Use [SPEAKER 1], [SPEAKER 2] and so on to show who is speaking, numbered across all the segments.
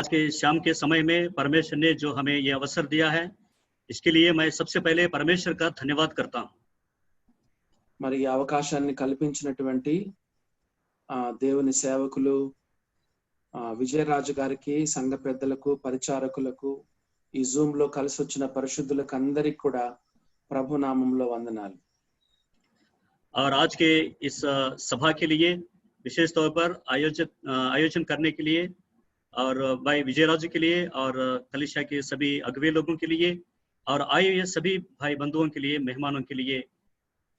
[SPEAKER 1] आज के शाम के समय में परमेश्वर ने जो हमें ये अवसर दिया है, इसके लिए मैं सबसे पहले परमेश्वर का धन्यवाद करता हूँ।
[SPEAKER 2] మరి ఈ అవకాశాన్ని కల్పించినటువంటి దేవుని సేవకులు విజయరాజు గారికి, సంఘ పెద్దలకు, పరిచారకులకు, ఈ జూమ్ లో కలిసి వచ్చిన పరిశుద్ధులకు అందరికి కూడా ప్రభు నామములో వందనాలు।
[SPEAKER 1] और आज के इस सभा के लिए विशेष तौर पर आयोजन करने के लिए और भाई विजयराजू के लिए और कलीसिया के सभी अगुवे लोगों के लिए और आए हुए सभी भाई बंधुओं के लिए, मेहमानों के लिए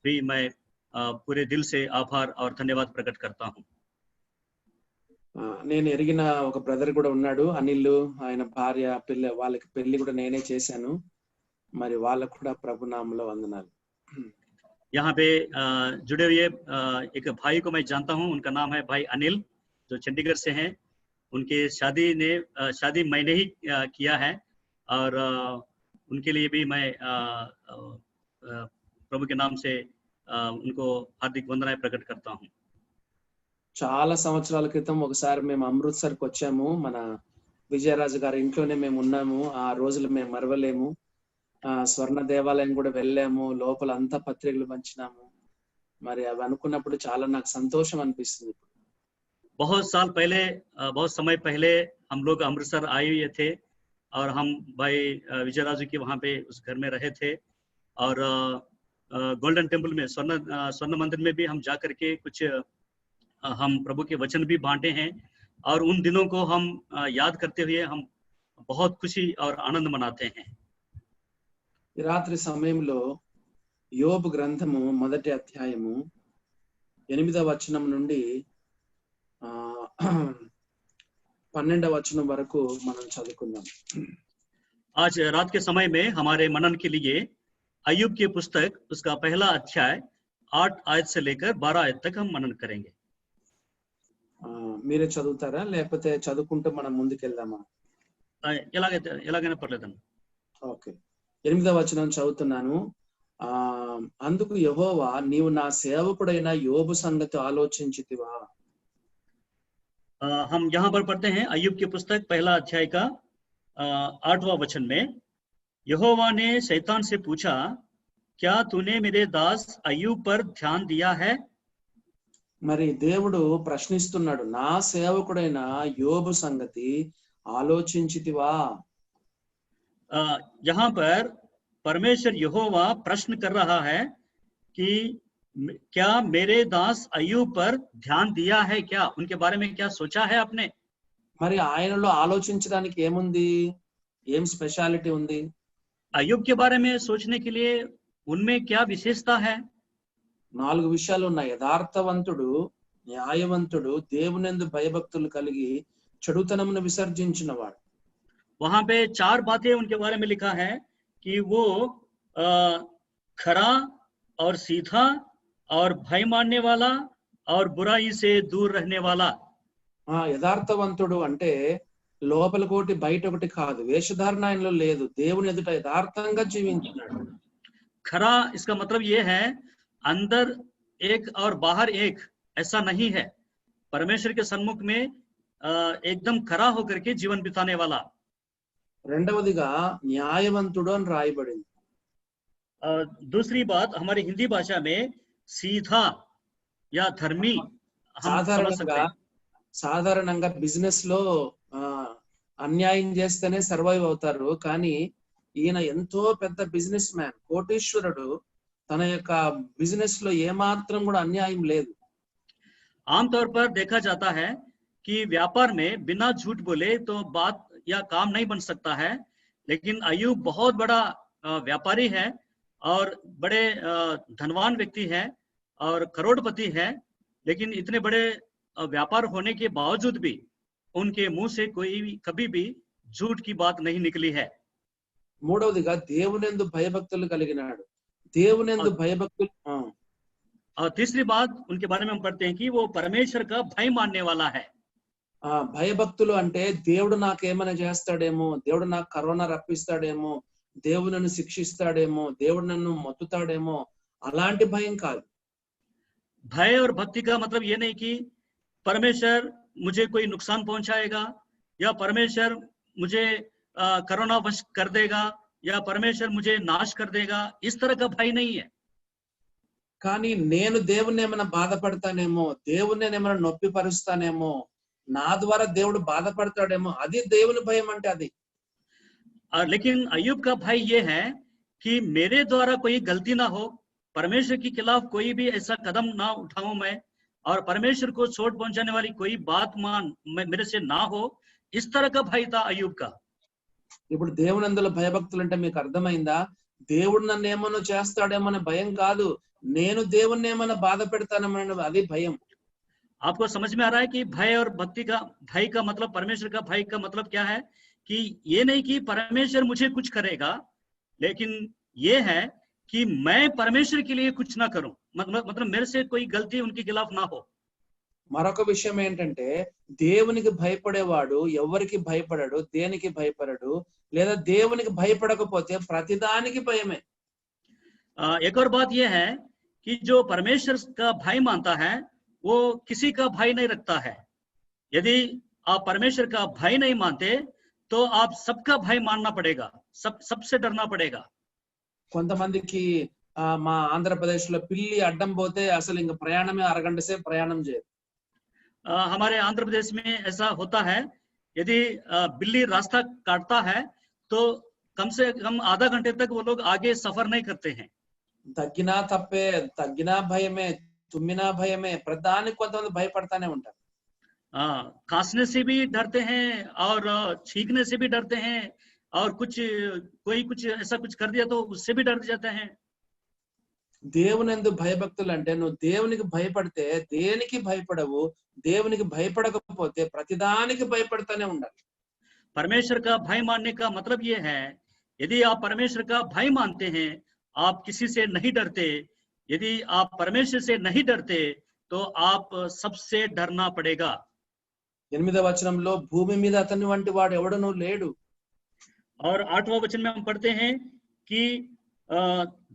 [SPEAKER 1] भी मैं पूरे दिल से आभार और धन्यवाद प्रकट करता हूँ।
[SPEAKER 2] నేను ఎరిగిన ఒక బ్రదర్ కూడా ఉన్నాడు, అనిల్, ఆయన భార్య పిల్ల, వాళ్ళకి పెళ్లి కూడా నేనే చేశాను, మరి వాళ్ళకు కూడా ప్రభు నామములో వందనాలు।
[SPEAKER 1] यहाँ पे जुड़े हुए एक भाई को मैं जानता हूँ, उनका नाम है भाई अनिल, जो चंडीगढ़ से हैं। उनके शादी मैंने ही किया है और उनके लिए भी मैं प्रभु के नाम से उनको हार्दिक वंदनाएं प्रकट करता हूँ।
[SPEAKER 2] చాలా సంవత్సరాల క్రితం ఒకసారి మేము అమృత్సర్కి వచ్చాము, మన విజయరాజు గారి ఇంట్లోనే మేము ఉన్నాము, ఆ రోజులు మేము మరవలేము। స్వర్ణ దేవాలయం కూడా వెళ్ళాము, లోపల అంతా పత్రికలు పంచినాము, మరి అవి అనుకున్నప్పుడు చాలా నాకు సంతోషం అనిపిస్తుంది।
[SPEAKER 1] बहुत समय पहले हम लोग अमृतसर आए हुए थे और हम भाई विजयराजू की वहाँ पे उस घर में रहे थे और गोल्डन टेम्पल में स्वर्ण मंदिर में भी हम जा करके कुछ हम प्रभु के वचन भी बांटे हैं और उन दिनों को हम याद करते हुए हम बहुत खुशी और आनंद मनाते हैं।
[SPEAKER 2] ఈ రాత్రి సమయంలో యోబు గ్రంథము 1వ అధ్యాయము 8వ వచనం నుండి 12వ వచనం వరకు మనం చదువుకుందాం।
[SPEAKER 1] आज रात के समय में हमारे मनन के लिए अय्यूब की पुस्तक उसका पहला अध्याय 8 आयत से लेकर 12 आयत तक हम मनन करेंगे।
[SPEAKER 2] మీరే చదువుతారా లేకపోతే చదువుకుంటూ మనం ముందుకెళ్దామా?
[SPEAKER 1] ఎలాగైనా పర్లేదు।
[SPEAKER 2] ఓకే, 8వ వచనం చదువుతున్నాను। అందుకు యెహోవా, నీవు నా సేవకుడైన యోబు సంగతి ఆలోచించితివా?
[SPEAKER 1] हम यहाँ पर पढ़ते हैं अय्यूब की पुस्तक पहला अध्याय का 8वां वचन में, यहोवा ने शैतान से पूछा, क्या तूने मेरे दास अय्यूब पर ध्यान दिया है?
[SPEAKER 2] మరి దేవుడు ప్రశ్నిస్తున్నాడు, నా సేవకుడైన యోబు సంగతి ఆలోచించితివా?
[SPEAKER 1] यहाँ पर परमेश्वर यहोवा प्रश्न कर रहा है कि क्या मेरे दास अय्यूब पर ध्यान दिया है क्या? उनके बारे में क्या सोचा है आपने?
[SPEAKER 2] మరి ఆయనలో ఆలోచించడానికి ఏముంది, ఏం స్పెషాలిటీ ఉంది?
[SPEAKER 1] अय्यूब के बारे में सोचने के लिए उनमें क्या विशेषता है?
[SPEAKER 2] 4 విషయాలు ఉన్నాయి। యథార్థవంతుడు, న్యాయవంతుడు, దేవునియందు భయభక్తులు కలిగి చెడుతనమును విసర్జించినవాడు।
[SPEAKER 1] वहां पे 4 बातें उनके बारे में लिखा है कि वो खरा और सीधा और भय मानने वाला और बुराई से दूर रहने वाला।
[SPEAKER 2] యథార్థవంతుడు అంటే లోపల కోటి బయట ఒకటి కాదు, వేషధారణ ఆయనలో లేదు, దేవుని ఎదుట యథార్థంగా జీవించినాడు।
[SPEAKER 1] खरा इसका मतलब ये है अंदर एक और बाहर एक, ऐसा नहीं है। परमेश्वर के सन्मुख में एकदम खरा होकर के जीवन बिताने वाला।
[SPEAKER 2] రెండవదిగా న్యాయవంతుడు అని రాయబడింది।
[SPEAKER 1] दूसरी बात हमारी हिंदी भाषा में सीधा या धर्मी हम समझ सकते हैं।
[SPEAKER 2] సాధారణంగా బిజినెస్ లో అన్యాయం చేస్తేనే సర్వైవ్ అవుతారు, కానీ ఈయన ఎంతో పెద్ద బిజినెస్ మ్యాన్, కోటీశ్వరుడు, తన యొక్క బిజినెస్ లో ఏమాత్రం కూడా అన్యాయం లేదు।
[SPEAKER 1] आमतौर पर देखा जाता है कि व्यापार में बिना झूठ बोले तो बात या काम नहीं बन सकता है, लेकिन अय्यूब बहुत बड़ा व्यापारी है और बड़े धनवान व्यक्ति है और करोड़पति है, लेकिन इतने बड़े व्यापार होने के बावजूद भी उनके मुंह से कभी भी झूठ की बात नहीं निकली है।
[SPEAKER 2] మూడవదిగా దేవునియందు భయభక్తులు కలిగినాడు। దేవునియందు భయభక్తులు
[SPEAKER 1] और तीसरी बात उनके बारे में हम पढ़ते हैं कि वो परमेश्वर का भय मानने वाला है।
[SPEAKER 2] భయభక్తులు అంటే దేవుడు నాకేమైనా చేస్తాడేమో, దేవుడు నాకు కరోనా రప్పిస్తాడేమో, దేవుడు నన్ను శిక్షిస్తాడేమో, దేవుడు నన్ను మొత్తుతాడేమో, అలాంటి భయం కాదు।
[SPEAKER 1] भय और भक्ति का मतलब ये नहीं कि परमेश्वर मुझे कोई नुकसान पहुंचाएगा या परमेश्वर मुझे कोरोना वश कर देगा, या परमेश्वर मुझे नाश कर देगा, इस तरह का भय नहीं है।
[SPEAKER 2] కానీ నేను దేవుణ్ణి ఏమైనా బాధపడతానేమో, దేవుణ్ణి ఏమైనా నొప్పి పరుస్తానేమో, నా ద్వారా దేవుడు బాధపడతాడేమో, అది దేవుని భయం అంటే అది.
[SPEAKER 1] लेकिन अय्यूब का भय ये है कि मेरे द्वारा कोई गलती ना हो, परमेश्वर के खिलाफ कोई भी ऐसा कदम ना उठाऊं मैं, और परमेश्वर को चोट पहुंचाने वाली कोई बात मेरे से ना हो, इस तरह का भय था अय्यूब का।
[SPEAKER 2] ఇప్పుడు దేవుని అందులో భయభక్తులు అంటే మీకు అర్థమైందా? దేవుడు నన్ను ఏమన్నా చేస్తాడేమో అనే భయం కాదు, నేను దేవుణ్ణి ఏమైనా బాధ పెడతానేమో అది భయం.
[SPEAKER 1] आपको समझ में आ रहा है कि भय और भक्ति का, भय का मतलब, परमेश्वर का भय का मतलब क्या है? कि ये नहीं कि परमेश्वर मुझे कुछ करेगा, लेकिन ये है कि मैं परमेश्वर के लिए कुछ ना करूं, मतलब मेरे से कोई गलती उनके खिलाफ ना हो।
[SPEAKER 2] మరొక విషయం ఏంటంటే, దేవునికి భయపడేవాడు ఎవరికి భయపడడు, దేనికి భయపడడు, లేదా దేవునికి భయపడకపోతే ప్రతిదానికి భయమే.
[SPEAKER 1] एक और बात यह है कि जो परमेश्वर का भय मानता है वो किसी का भय नहीं रखता है। यदि आप परमेश्वर का भय नहीं मानते तो आप सबका भय मानना पड़ेगा, सबसे डरना पड़ेगा।
[SPEAKER 2] కొంతమందికి మా ఆంధ్రప్రదేశ్ లో పిల్లి అడ్డం పోతే అసలు ఇంక ప్రయాణమే అరగంట సేపు ప్రయాణం చేయరు.
[SPEAKER 1] हमारे आंध्र प्रदेश में ऐसा होता है, यदि बिल्ली रास्ता काटता है तो कम से कम आधा घंटे तक वो लोग आगे सफर नहीं करते हैं।
[SPEAKER 2] తగ్గినా తప్పే, తగ్గినా భయమే, తుమ్మినా భయమే, ప్రధానికి కొంతమంది భయపడతానే ఉంటారు.
[SPEAKER 1] खांसने से भी डरते हैं और छींकने से भी डरते हैं, और कोई कुछ ऐसा कुछ कर दिया तो उससे भी डर जाते हैं।
[SPEAKER 2] దేవుని యందు భయభక్తులు అంటే, నువ్వు దేవునికి భయపడితే దేనికి భయపడవు, దేవునికి భయపడకపోతే ప్రతిదానికి భయపడతానే ఉండాలి.
[SPEAKER 1] परमेश्वर का भय मानने का मतलब ये है, यदि आप परमेश्वर का भय मानते हैं, आप किसी से नहीं डरते। यदि आप परमेश्वर से नहीं डरते तो आप सबसे डरना पड़ेगा।
[SPEAKER 2] 8వ వచనంలో భూమి మీద అతని వంటి వాడు ఎవడనూ లేడు.
[SPEAKER 1] और 8वां वचन में हम पढ़ते हैं कि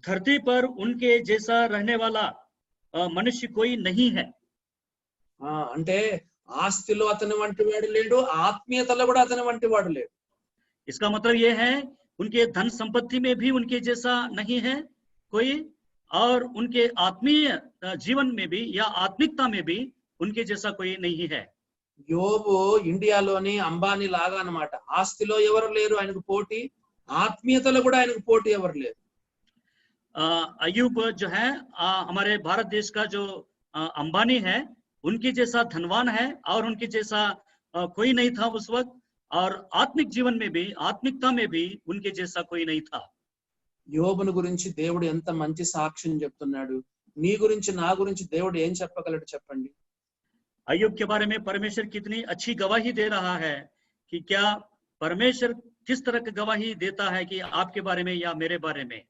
[SPEAKER 1] धरती पर उनके जैसा रहने वाला मनुष्य कोई नहीं है।
[SPEAKER 2] అంటే ఆస్తిలో అతని వంటి వాడు లేడు, ఆత్మీయతలో కూడా అతని వంటి వాడు లేడు.
[SPEAKER 1] इसका मतलब ये है, उनके धन संपत्ति में भी उनके जैसा नहीं है कोई, और उनके आत्मीय जीवन में भी या आत्मिकता में भी उनके जैसा कोई नहीं है।
[SPEAKER 2] యోబు ఇండియాలోని అంబానీ లాగా అన్నమాట. ఆస్తిలో ఎవరు లేరు ఆయనకు పోటీ, ఆత్మీయతలో కూడా ఆయనకు పోటీ ఎవరు లేరు.
[SPEAKER 1] अय्यूब जो है हमारे भारत देश का जो अंबानी है, उनके जैसा धनवान है, और उनके जैसा कोई नहीं था उस वक्त, और आत्मिक जीवन में भी, आत्मिकता में भी उनके जैसा कोई नहीं था।
[SPEAKER 2] యోబుని గురించి దేవుడు ఎంత మంచి సాక్ష్యం చెప్తున్నాడు. నీ గురించి నా గురించి దేవుడు ఏం చెప్పగలడు చెప్పండి.
[SPEAKER 1] अय्यूब के बारे में परमेश्वर कितनी अच्छी गवाही दे रहा है, कि क्या परमेश्वर किस तरह की गवाही देता है कि आपके बारे में या मेरे बारे में।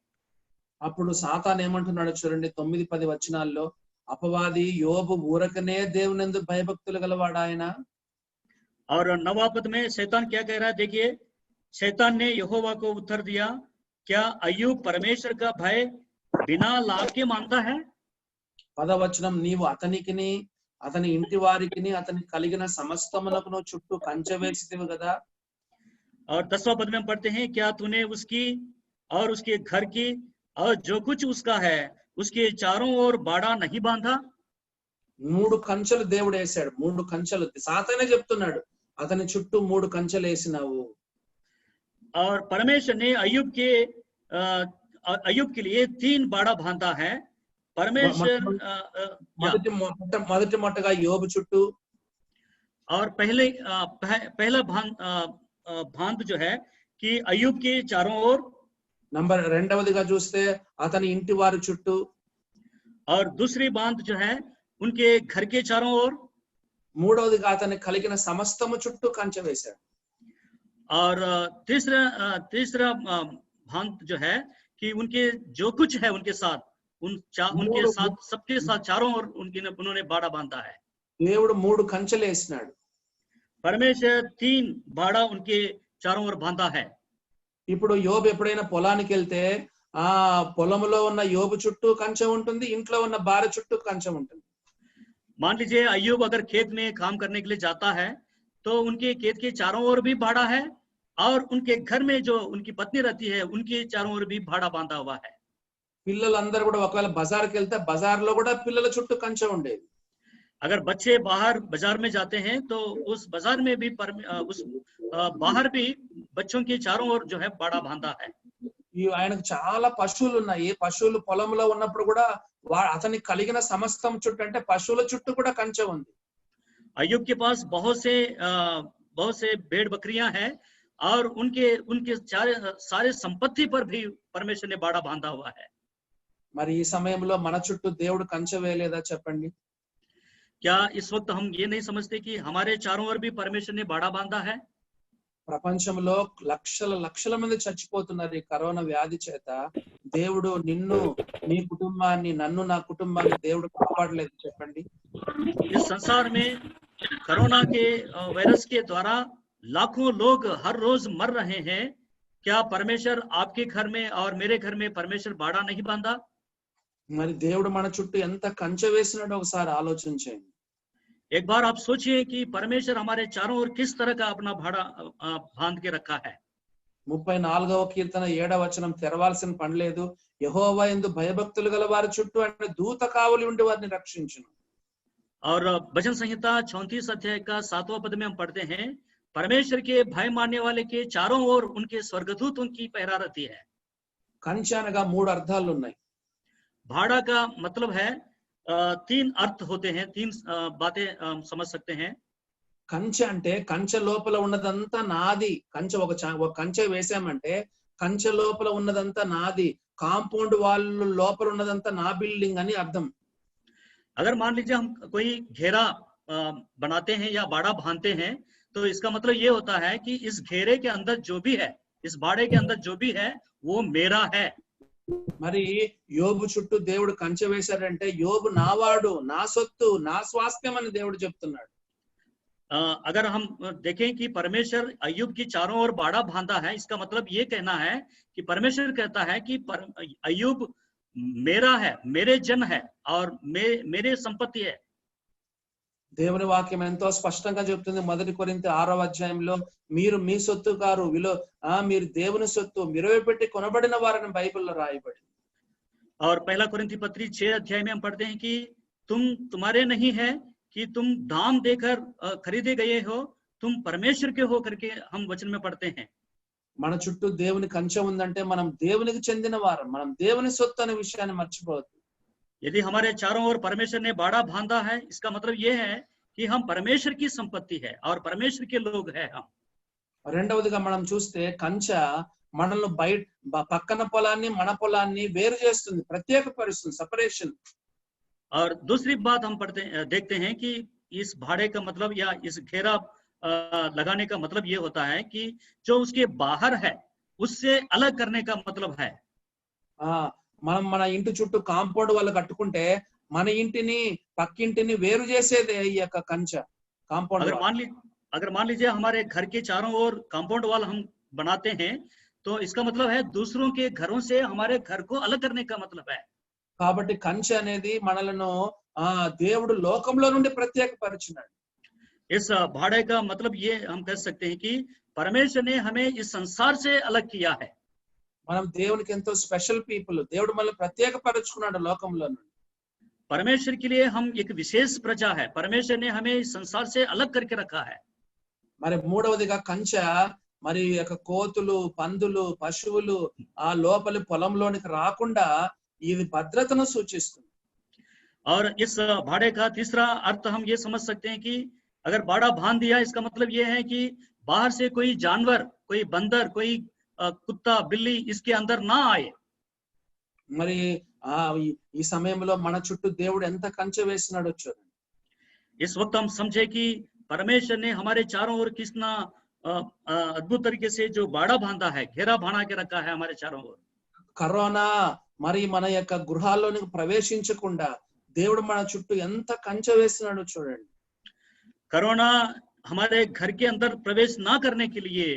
[SPEAKER 2] అప్పుడు సాతాను ఏమంటున్నాడో చూడండి 9-10 వచనాల్లో, అపవాది యోబు ఊరకనే దేవునందు భయభక్తులు గలవాడు ఆయన.
[SPEAKER 1] और 9वां पद में शैतान क्या कह रहा है, देखिए, शैतान ने यहोवा को उत्तर दिया, क्या अय्यूब परमेश्वर का भय बिना लाभ के मानता है।
[SPEAKER 2] 10వ వచనం, నీవు అతనికిని అతని ఇంటి వారికిని అతనికి కలిగిన సమస్తమునకును చుట్టూ కంచె వేసితివి కదా.
[SPEAKER 1] और 10वां पद में हम पढ़ते हैं, क्या तूने उसकी और उसके घर की और जो कुछ उसका है उसके चारों ओर बाड़ा नहीं बांधा।
[SPEAKER 2] 3 కంచెలు దేవుడు వేసాడు, 3 కంచెలు. సాతానే చెప్తున్నాడు, అతని చుట్టూ 3 కంచెలు వేసినావు.
[SPEAKER 1] और परमेश्वर ने अय्यूब के लिए 3 बाड़ा बांधा है। परमेश्वर
[SPEAKER 2] మొదటి మొట్టగా యోబు చుట్టూ,
[SPEAKER 1] और पहला भांत जो है कि अय्यूब के चारों ओर।
[SPEAKER 2] నంబర్ 2వదిగా చూస్తే అతని ఇంటి వారి చుట్టూ,
[SPEAKER 1] और दूसरी बांध जो है उनके घर के चारों ओर।
[SPEAKER 2] 3వదిగా అతని కలిగిన సమస్తము చుట్టూ కంచె వేశాడు.
[SPEAKER 1] और तीसरा भांत जो है कि उनके जो कुछ है उनके साथ, उनके साथ, सबके साथ चारों ओर उन्होंने बाड़ा बांधा है।
[SPEAKER 2] దేవుడు 3 కంచెలు వేసినాడు.
[SPEAKER 1] परमेश्वर 3 बाड़ा उनके चारों ओर बांधा है।
[SPEAKER 2] ఇప్పుడు యోబు ఎప్పుడైనా పొలానికి వెళ్తే ఆ పొలంలో ఉన్న యోబు చుట్టూ కంచె ఉంటుంది, ఇంట్లో ఉన్న భార్య చుట్టూ కంచె ఉంటుంది.
[SPEAKER 1] मान लीजिए अय्यूब अगर खेत में काम करने के लिए जाता है तो उनके खेत के चारों ओर भी बाड़ा है और उनके घर में जो उनकी पत्नी रहती है उनके चारों ओर भी बाड़ा बांधा हुआ है।
[SPEAKER 2] పిల్లలందరూ కూడా ఒకవేళ బజార్కి వెళ్తే బజార్లో కూడా పిల్లల చుట్టూ కంచె ఉండేది.
[SPEAKER 1] अगर बच्चे बाहर बाजार में जाते हैं तो उस बाजार में भी बाहर भी बच्चों के चारों ओर जो है बाड़ा बांधा है।
[SPEAKER 2] ఆయనకు చాలా పశువులు ఉన్నాయి. పశువులు పొలంలో ఉన్నప్పుడు కూడా అతనికి కలిగిన సమస్తం చుట్టూ అంటే పశువుల చుట్టూ కూడా కంచె ఉంది.
[SPEAKER 1] अय्यूब के पास बहुत से भेड़ बकरियां हैं और उनके उनके सारे संपत्ति पर भी परमेश्वर ने बाड़ा बांधा हुआ है।
[SPEAKER 2] మరి ఈ సమయంలో మన చుట్టూ దేవుడు కంచె వేయలేదా చెప్పండి?
[SPEAKER 1] क्या इस वक्त हम ये नहीं समझते कि हमारे चारों ओर भी परमेश्वर ने बाड़ा बांधा है?
[SPEAKER 2] ప్రపంచంలో లక్షల లక్షల మంది చచ్చిపోతున్నారు ఈ కరోనా వ్యాధి చేత. దేవుడు నిన్ను, నీ కుటుంబాన్ని, నన్ను, నా కుటుంబాన్ని దేవుడు కాపాడలేదు చెప్పండి?
[SPEAKER 1] इस संसार में कोरोना के वायरस के द्वारा लाखों लोग हर रोज मर रहे हैं। क्या परमेश्वर आपके घर में और मेरे घर में परमेश्वर बाड़ा नहीं बांधा?
[SPEAKER 2] మరి దేవుడు మన చుట్టూ ఎంత కంచె వేసినాడో ఒకసారి ఆలోచించండి.
[SPEAKER 1] एक बार आप सोचिए कि परमेश्वर हमारे चारों ओर किस तरह का अपना बाड़ा बांध के रखा है।
[SPEAKER 2] 34వ కీర్తన 7వ వచనం, తెరవాల్సిన పని లేదు, యెహోవా యందు భయభక్తులు గల వారి చుట్టూ ఆయన దూత కావలి ఉండి వారిని రక్షించును.
[SPEAKER 1] और भजन संहिता 34 अध्याय का 7वां पद में हम पढ़ते हैं, परमेश्वर के भय मानने वाले के चारों ओर उनके स्वर्गदूत उनकी पहरा रहती है।
[SPEAKER 2] కంచె అనగా 3 అర్థాలు ఉన్నాయి.
[SPEAKER 1] भाड़ा का मतलब है 3 अर्थ होते हैं, 3 बातें समझ सकते हैं।
[SPEAKER 2] కంచె అంటే కంచె లోపల ఉన్నదంతా నాది. కంచె ఒక కంచె వేసామంటే కంచె లోపల ఉన్నదంతా నాది, కాంపౌండ్ వాళ్ళు లోపల ఉన్నదంతా నా బిల్డింగ్ అని అర్థం.
[SPEAKER 1] अगर मान लीजिए हम कोई घेरा बनाते हैं या बाड़ा बांधते हैं तो इसका मतलब ये होता है कि इस घेरे के अंदर जो भी है, इस बाड़े के अंदर जो भी है वो मेरा है।
[SPEAKER 2] మరి యోబు చుట్టూ దేవుడు కంచె వేశాడంటే యోబు నావాడు, నా సొత్తు, నా స్వాస్థ్యం అని దేవుడు చెప్తున్నాడు.
[SPEAKER 1] अगर हम देखें कि परमेश्वर अय्यूब की चारों ओर बाड़ा बांधा है, इसका मतलब ये कहना है कि परमेश्वर कहता है कि अय्यूब मेरा है, मेरे जन है और मेरे संपत्ति है।
[SPEAKER 2] దేవుని వాక్యం ఎంతో స్పష్టంగా చెప్తుంది. 1 కొరింథీ 6వ అధ్యాయంలో మీరు మీ సొత్తు కారు, మీరు దేవుని సొత్తు, విలువ పెట్టి కొనబడిన వారని బైబిల్లో రాయబడింది.
[SPEAKER 1] और 1 कोरिन्थी पत्री 6 अध्याय में हम पढ़ते हैं कि तुम तुम्हारे नहीं है कि तुम दाम देकर खरीदे गए हो, तुम परमेश्वर के हो करके हम वचन में पढ़ते हैं।
[SPEAKER 2] మన చుట్టూ దేవుని కంచె ఉందంటే మనం దేవునికి చెందిన వారు, మనం దేవుని సొత్తు అనే విషయాన్ని మర్చిపోవద్దు.
[SPEAKER 1] यदि हमारे चारों ओर परमेश्वर ने बाड़ा बांधा है, इसका मतलब ये है कि हम परमेश्वर की संपत्ति है और परमेश्वर के लोग हैं हम।
[SPEAKER 2] రెండవదిగా మనం చూస్తే కంచె మనల్ని పక్కన పొలాన్ని మన పొలాన్ని వేరు చేస్తుంది, ప్రత్యేకపరుస్తుంది, సెపరేషన్.
[SPEAKER 1] और दूसरी बात हम देखते हैं कि इस भाड़े का मतलब या इस घेरा लगाने का मतलब ये होता है कि जो उसके बाहर है उससे अलग करने का मतलब है।
[SPEAKER 2] మనం మన ఇంటి చుట్టూ కాంపౌండ్ వాళ్ళు కట్టుకుంటే మన ఇంటిని పక్కింటిని వేరు చేసేదే ఈ యొక్క కంచె, కాంపౌండ్.
[SPEAKER 1] अगर मान लीजिए हमारे घर के चारों ओर कंपाउंड वॉल हम बनाते हैं तो इसका मतलब है दूसरों के घरों से हमारे घर को अलग करने का मतलब है।
[SPEAKER 2] కాబట్టి కంచె అనేది మనలను దేవుడు లోకంలో నుండి ప్రత్యేకపరిచినాడు.
[SPEAKER 1] इस भाड़े का मतलब ये हम कह सकते हैं कि परमेश्वर ने हमें इस संसार से अलग किया है।
[SPEAKER 2] మనం దేవునికి ఎంతో స్పెషల్ పీపుల్, దేవుడు మనల్ని ప్రత్యేకపరుచుకున్నాడు లోకంలో నుండి.
[SPEAKER 1] परमेश्वर के लिए हम एक विशेष प्रजा है, परमेश्वर ने हमें इस संसार से अलग करके रखा है।
[SPEAKER 2] మరి మూడవదిగా కంచె మరి యొక్క కోతులు, పందులు, పశువులు ఆ లోపలి పొలంలోనికి రాకుండా ఇది భద్రతను సూచిస్తుంది.
[SPEAKER 1] और इस भाड़े का तीसरा अर्थ हम ये समझ सकते हैं कि अगर बाड़ा बांध दिया इसका मतलब ये है कि बाहर से कोई जानवर, कोई बंदर, कोई कुत्ता, बिल्ली इसके अंदर ना आए।
[SPEAKER 2] మరి ఈ సమయంలో మన చుట్టూ దేవుడు ఎంత కంచె వేసినాడో చూడండి.
[SPEAKER 1] इस वक्त हम समझे कि परमेश्वर ने हमारे चारों ओर कितना अद्भुत तरीके से जो बाड़ा बांधा है, घेरा बांधा के रखा है हमारे चारों ओर।
[SPEAKER 2] కరోనా మరి మన యొక్క గృహాల్లోనికి ప్రవేశించకుండా దేవుడు మన చుట్టూ ఎంత కంచె వేసినాడో చూడండి.
[SPEAKER 1] कोरोना हमारे घर के अंदर प्रवेश ना करने के लिए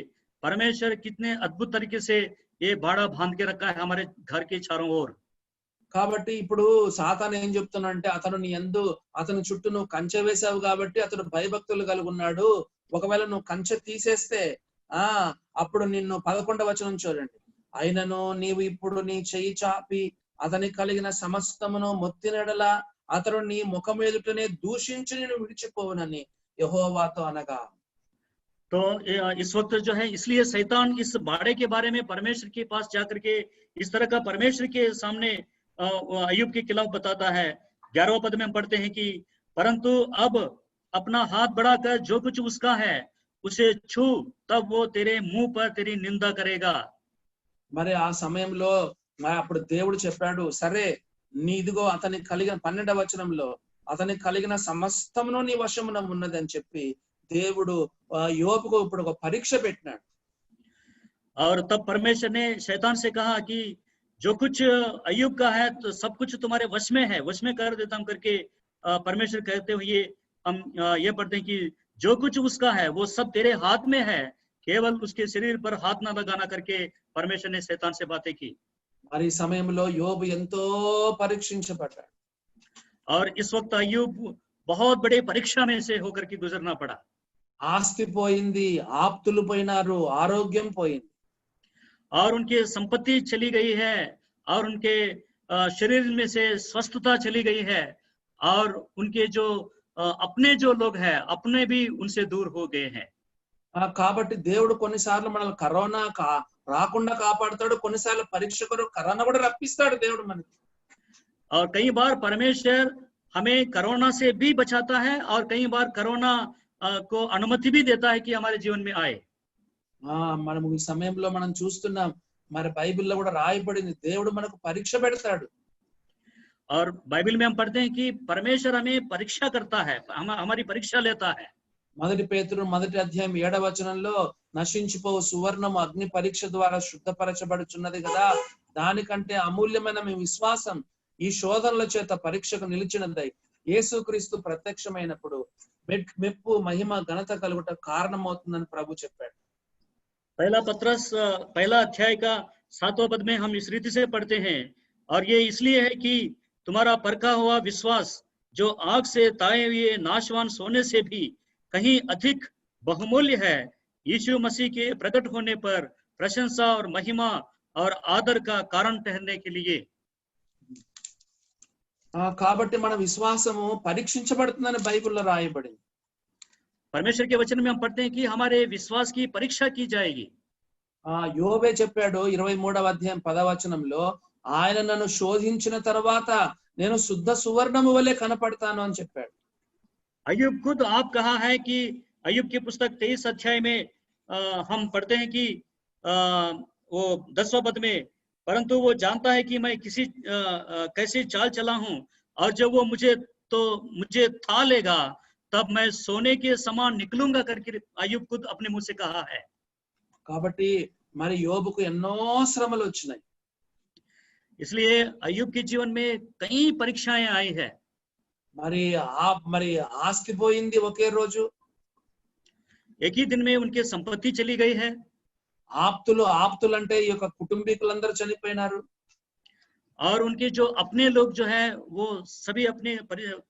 [SPEAKER 1] परमेश्वर कितने अद्भुत तरीके से ये बाड़ा बांध के रखा है हमारे घर के चारों ओर।
[SPEAKER 2] కాబట్టి ఇప్పుడు సాతాను ఏం చెప్తున్నాడంటే అతను నీ యందు, అతని చుట్టూ నువ్వు కంచె వేసావు కాబట్టి అతడు భయభక్తులు కలిగి ఉన్నాడు, ఒకవేళ నువ్వు కంచె తీసేస్తే అప్పుడు నిన్ను 11వ వచనం చూడండి. అయినను నీవు ఇప్పుడు నీ చెయ్యి చాపి అతని కలిగిన సమస్తమును మొత్తినెడల అతడు నీ ముఖం ఎదుటనే దూషించి నేను విడిచిపోవునని యెహోవాతో అనగా.
[SPEAKER 1] तो इस वक्त जो है इसलिए शैतान इस बाड़े के बारे में परमेश्वर के पास जाकर के इस तरह का परमेश्वर के सामने अय्यूब के खिलाफ बताता है। 11वें पद में हम पढ़ते हैं कि परंतु अब अपना हाथ बढ़ाकर जो कुछ उसका है उसे छू, तब वो तेरे मुंह पर तेरी निंदा करेगा।
[SPEAKER 2] మరి ఆ సమయంలో అప్పుడు దేవుడు చెప్పాడు, సరే నీ ఇదిగో అతనికి కలిగిన 12వ వచనంలో అతనికి కలిగిన సమస్తమును నీ వశమున ఉన్నది అని చెప్పి దేవుడు యోబుకు ఇప్పుడు ఒక పరీక్ష పెట్టినాడు.
[SPEAKER 1] और तब परमेश्वर ने शैतान से कहा कि जो कुछ अय्यूब का है तो सब कुछ तुम्हारे वश में है, वश में कर देता हूं करके परमेश्वर कहते हुए हम ये पढ़ते हैं कि जो कुछ उसका है वो सब तेरे हाथ में है, केवल उसके शरीर पर हाथ ना लगाना करके परमेश्वर ने शैतान से बातें की।
[SPEAKER 2] మరి ఈ సమయంలో యోబు ఎంతో పరీక్షించబడ్డాడు.
[SPEAKER 1] और इस वक्त अय्यूब बहुत बड़े परीक्षा में से होकर के गुजरना पड़ा।
[SPEAKER 2] ఆస్తి పోయింది, ఆప్తులు పోయినారు, ఆరోగ్యం పోయింది.
[SPEAKER 1] और उनकी संपत्ति चली गई है और उनके शरीर में से स्वस्थता चली गई है और उनके जो अपने जो लोग हैं अपने भी उनसे दूर हो गए हैं।
[SPEAKER 2] కాబట్టి దేవుడు కొన్నిసార్లు మనల్ని కరోనా రాకుండా కాపాడుతాడు, కొన్నిసార్లు పరీక్ష కొరకు కరోనా కూడా రప్పిస్తాడు దేవుడు మనకి.
[SPEAKER 1] और कई बार परमेश्वर हमें कोरोना से भी बचाता है और कई बार कोरोना को अनुमति भी देता है कि हमारे जीवन में आए।
[SPEAKER 2] మనము ఈ సమయంలో మనం చూస్తున్నాం, మరి బైబిల్లో కూడా రాయబడింది దేవుడు మనకు పరీక్ష పెడతాడు.
[SPEAKER 1] और बाइबल में हम पढ़ते हैं कि परमेश्वर हमें परीक्षा करता है, हमारी परीक्षा लेता है।
[SPEAKER 2] 1 పేతురు 1వ అధ్యాయం 7వ వచనంలో నశించిపోవు సువర్ణము అగ్ని పరీక్ష ద్వారా శుద్ధపరచబడుచున్నది కదా, దానికంటే అమూల్యమైన మీ విశ్వాసం ఈ శోధనల చేత పరీక్షకు నిలిచినదై యేసుక్రీస్తు ప్రత్యక్షమైనప్పుడు మెప్పు మహిమ ఘనత కలుగుట కారణమవుతుందని ప్రభు చెప్పాడు.
[SPEAKER 1] पहला पत्रस पहला अध्याय का 7वां पद में हम इस रीति से पढ़ते हैं, और ये इसलिए है कि तुम्हारा परखा हुआ विश्वास जो आग से ताए हुए नाशवान सोने से भी कहीं अधिक बहुमूल्य है, यीशु मसीह के प्रकट होने पर प्रशंसा और महिमा और आदर का कारण ठहरने के लिए।
[SPEAKER 2] కాబట్టి మన విశ్వాసము పరీక్షించబడుతుందని బైబిల్లో రాయబడింది.
[SPEAKER 1] परमेश्वर के वचन में हम पढ़ते हैं कि हमारे विश्वास की परीक्षा की जाएगी।
[SPEAKER 2] యోబే చెప్పాడు 23వ అధ్యాయం 10వ వచనంలో, ఆయన నన్ను శోధించిన తర్వాత నేను శుద్ధ సువర్ణము వలె కనపడతాను అని చెప్పాడు.
[SPEAKER 1] अय्यूब खुद आप कहा है कि अय्यूब की पुस्तक 23 अध्याय में हम पढ़ते हैं कि वो 10वां पद में, परंतु वो जानता है कि मैं कैसी चाल चला हूं और जब वो मुझे था लेगा तब मैं सोने के समान निकलूंगा करके अय्यूब खुद अपने मुंह से कहा है।
[SPEAKER 2] కాబట్టి మరి యోబుకు ఎన్నో శ్రమలు వచ్చినాయి.
[SPEAKER 1] इसलिए अय्यूब के जीवन में कई परीक्षाएं आई है।
[SPEAKER 2] మరి ఆస్తి పోయింది ఒకే రోజు,
[SPEAKER 1] एक ही दिन में उनकी संपत्ति चली गई है।
[SPEAKER 2] ఆప్తులు అంటే ఈ యొక్క కుటుంబీకులందరూ చనిపోయినారు.
[SPEAKER 1] और उनके जो अपने लोग जो है वो सभी अपने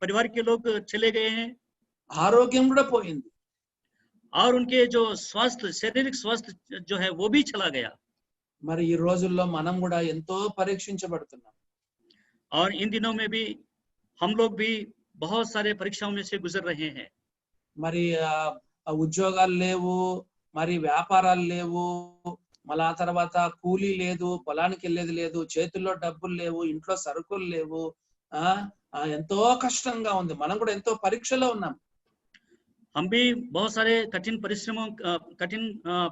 [SPEAKER 1] परिवार के लोग चले गए हैं।
[SPEAKER 2] ఆరోగ్యం కూడా పోయింది.
[SPEAKER 1] और उनके जो स्वास्थ्य, शारीरिक स्वास्थ्य जो है वो भी चला गया।
[SPEAKER 2] మరి ఈ రోజుల్లో మనం కూడా ఎంతో పరీక్షించబడుతున్నాం.
[SPEAKER 1] और इन दिनों में भी हम लोग भी बहुत सारे परीक्षाओं में से गुजर रहे हैं।
[SPEAKER 2] మరి ఉద్యోగాలు లేవు, మరి వ్యాపారాలు లేవు, మళ్ళీ ఆ తర్వాత కూలీ లేదు, పొలానికి వెళ్ళేది లేదు, చేతుల్లో డబ్బులు లేవు, ఇంట్లో సరుకులు లేవు, ఎంతో కష్టంగా ఉంది. మనం కూడా ఎంతో పరీక్షలో ఉన్నాం.
[SPEAKER 1] हम भी बहुत सारे कठिन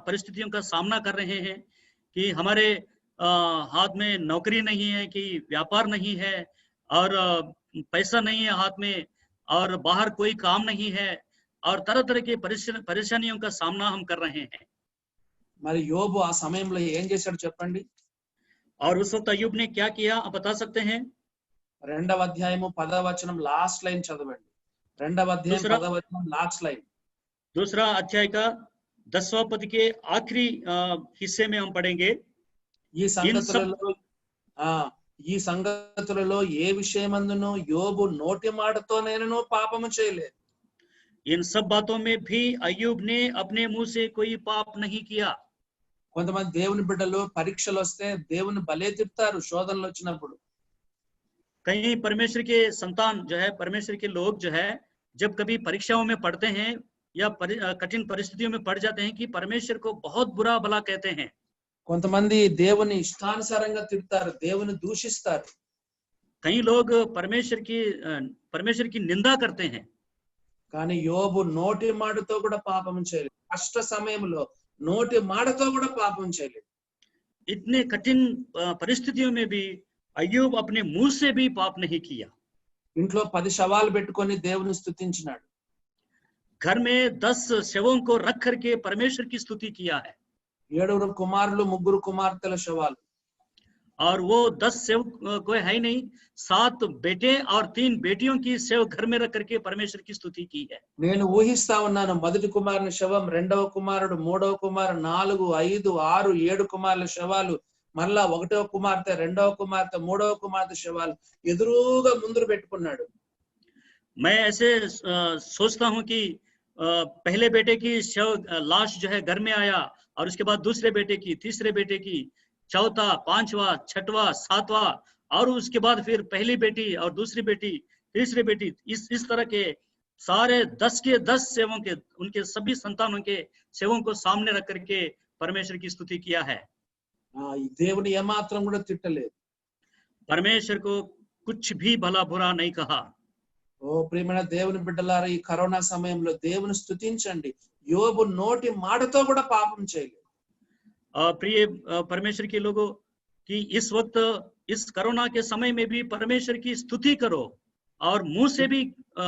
[SPEAKER 1] परिस्थितियों का सामना कर रहे हैं कि हमारे हाथ में नौकरी नहीं है, कि व्यापार नहीं है और पैसा नहीं है हाथ में और बाहर कोई काम नहीं है और तरह तरह की परेशानियों का सामना हम कर रहे हैं।
[SPEAKER 2] మరి యోబు ఆ సమయంలో ఏం చేశాడు చెప్పండి?
[SPEAKER 1] और उस वक्त अय्यूब ने क्या किया, आप बता सकते हैं?
[SPEAKER 2] 2వ అధ్యాయము 10వ వచనం లాస్ట్ లైన్ చదవండి. 2వ అధ్యాయం 10వ వచనం లాస్ట్ లైన్.
[SPEAKER 1] दूसरा अध्याय का 10वां पद के आखिरी हिस्से में हम पढ़ेंगे।
[SPEAKER 2] ఈ సంగతులలో ఏ విషయమందును యోబు నోటి మాటతో నేను పాపము చేయలేదు.
[SPEAKER 1] इन सब बातों में भी अय्यूब ने अपने मुंह से कोई पाप नहीं किया।
[SPEAKER 2] కొంతమంది దేవుని బిడ్డలు పరీక్షలు వస్తే దేవుని భలే తిడతారు శోధనలు వచ్చినప్పుడు.
[SPEAKER 1] कई परमेश्वर के संतान जो है, परमेश्वर के लोग जो है, जब कभी परीक्षाओं में पढ़ते हैं या कठिन परिस्थितियों में पड़ जाते हैं कि परमेश्वर को बहुत बुरा भला कहते हैं।
[SPEAKER 2] కొంతమంది దేవుని ఇష్టానుసారంగా తిడతారు, దేవుని దూషిస్తారు.
[SPEAKER 1] कई लोग परमेश्वर की निंदा करते हैं।
[SPEAKER 2] కానీ యోబు నోటి మాటతో కూడా పాపం చేయలేదు. కష్ట సమయంలో నోటి మాటతో కూడా పాపం చేయలేదు.
[SPEAKER 1] इतने कठिन परिस्थितियों में भी अय्यूब अपने मुंह से भी पाप नहीं किया।
[SPEAKER 2] ఇంట్లో 10 శవాలు పెట్టుకొని దేవుని స్తుతించినాడు.
[SPEAKER 1] घर में 10 शवों को रख करके परमेश्वर की स्तुति किया है।
[SPEAKER 2] 7 కుమారులు 3 కుమార్తెల శవాలు.
[SPEAKER 1] और वो 10 शव कोई है नहीं, 7 बेटे और 3 बेटियों की शव घर में रख करके परमेश्वर की स्तुति की है।
[SPEAKER 2] నేను ఊహిస్తా ఉన్నాను, మొదటి కుమారుని శవం, రెండవ కుమారుడు, మూడవ కుమారుడు, 4, 5, 6, 7 కుమారుల శవాలు, మళ్ళా ఒకటవ కుమార్తె, రెండవ కుమార్తె, మూడవ కుమార్తె శవాలు ఎదురుగా ముందు పెట్టుకున్నాడు.
[SPEAKER 1] मैं ऐसे सोचता हूं कि पहले बेटे की शव लाश जो है घर में आया, और उसके बाद दूसरे बेटे की, तीसरे बेटे की, चौथा, 5वां, 6वां, 7वां, और उसके बाद फिर पहली बेटी और दूसरी बेटी, तीसरी बेटी, इस तरह के सारे 10 के 10 सेवों के, उनके सभी संतानों के सेवों को सामने रख करके परमेश्वर की स्तुति किया है।
[SPEAKER 2] దేవుని ఏమాత్రం కూడా తిట్టలేదు.
[SPEAKER 1] परमेश्वर को कुछ भी भला बुरा नहीं कहा।
[SPEAKER 2] ఓ ప్రియమైన దేవుని బిడ్డలారా, ఈ కరోనా సమయంలో దేవుని స్తుతించండి. యోబు నోటి మాటతో కూడా పాపం చేయలేదు.
[SPEAKER 1] प्रिय परमेश्वर के लोगों कि इस वक्त इस कोरोना के समय में भी परमेश्वर की स्तुति करो, और मुंह से भी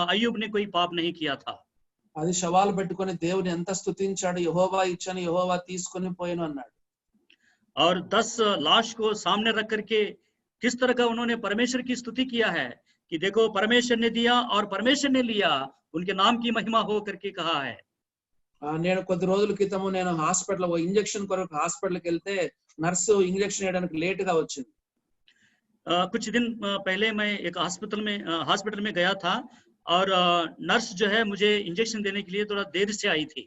[SPEAKER 1] अय्यूब ने कोई पाप नहीं किया था।
[SPEAKER 2] 10 శవాలు పెట్టుకొని దేవుని ఎంత స్తుతించాడు, యెహోవా ఇచ్చని యెహోవా తీసుకొని పోయెను అన్నాడు.
[SPEAKER 1] और 10 लाश को सामने रख करके किस तरह का उन्होंने परमेश्वर की स्तुति किया है कि देखो परमेश्वर ने दिया और परमेश्वर ने लिया, उनके नाम की महिमा हो करके कहा है।
[SPEAKER 2] నేను కొద్ది రోజుల క్రితము నేను హాస్పిటల్ ఇంజెక్షన్ కొరకు హాస్పిటల్కి వెళ్తే నర్సు ఇంజెక్షన్ వేయడానికి లేట్ గా వచ్చింది.
[SPEAKER 1] कुछ दिन पहले मैं एक हॉस्पिटल में गया था, और नर्स जो है मुझे इंजेक्शन देने के लिए थोड़ा देर से आई थी।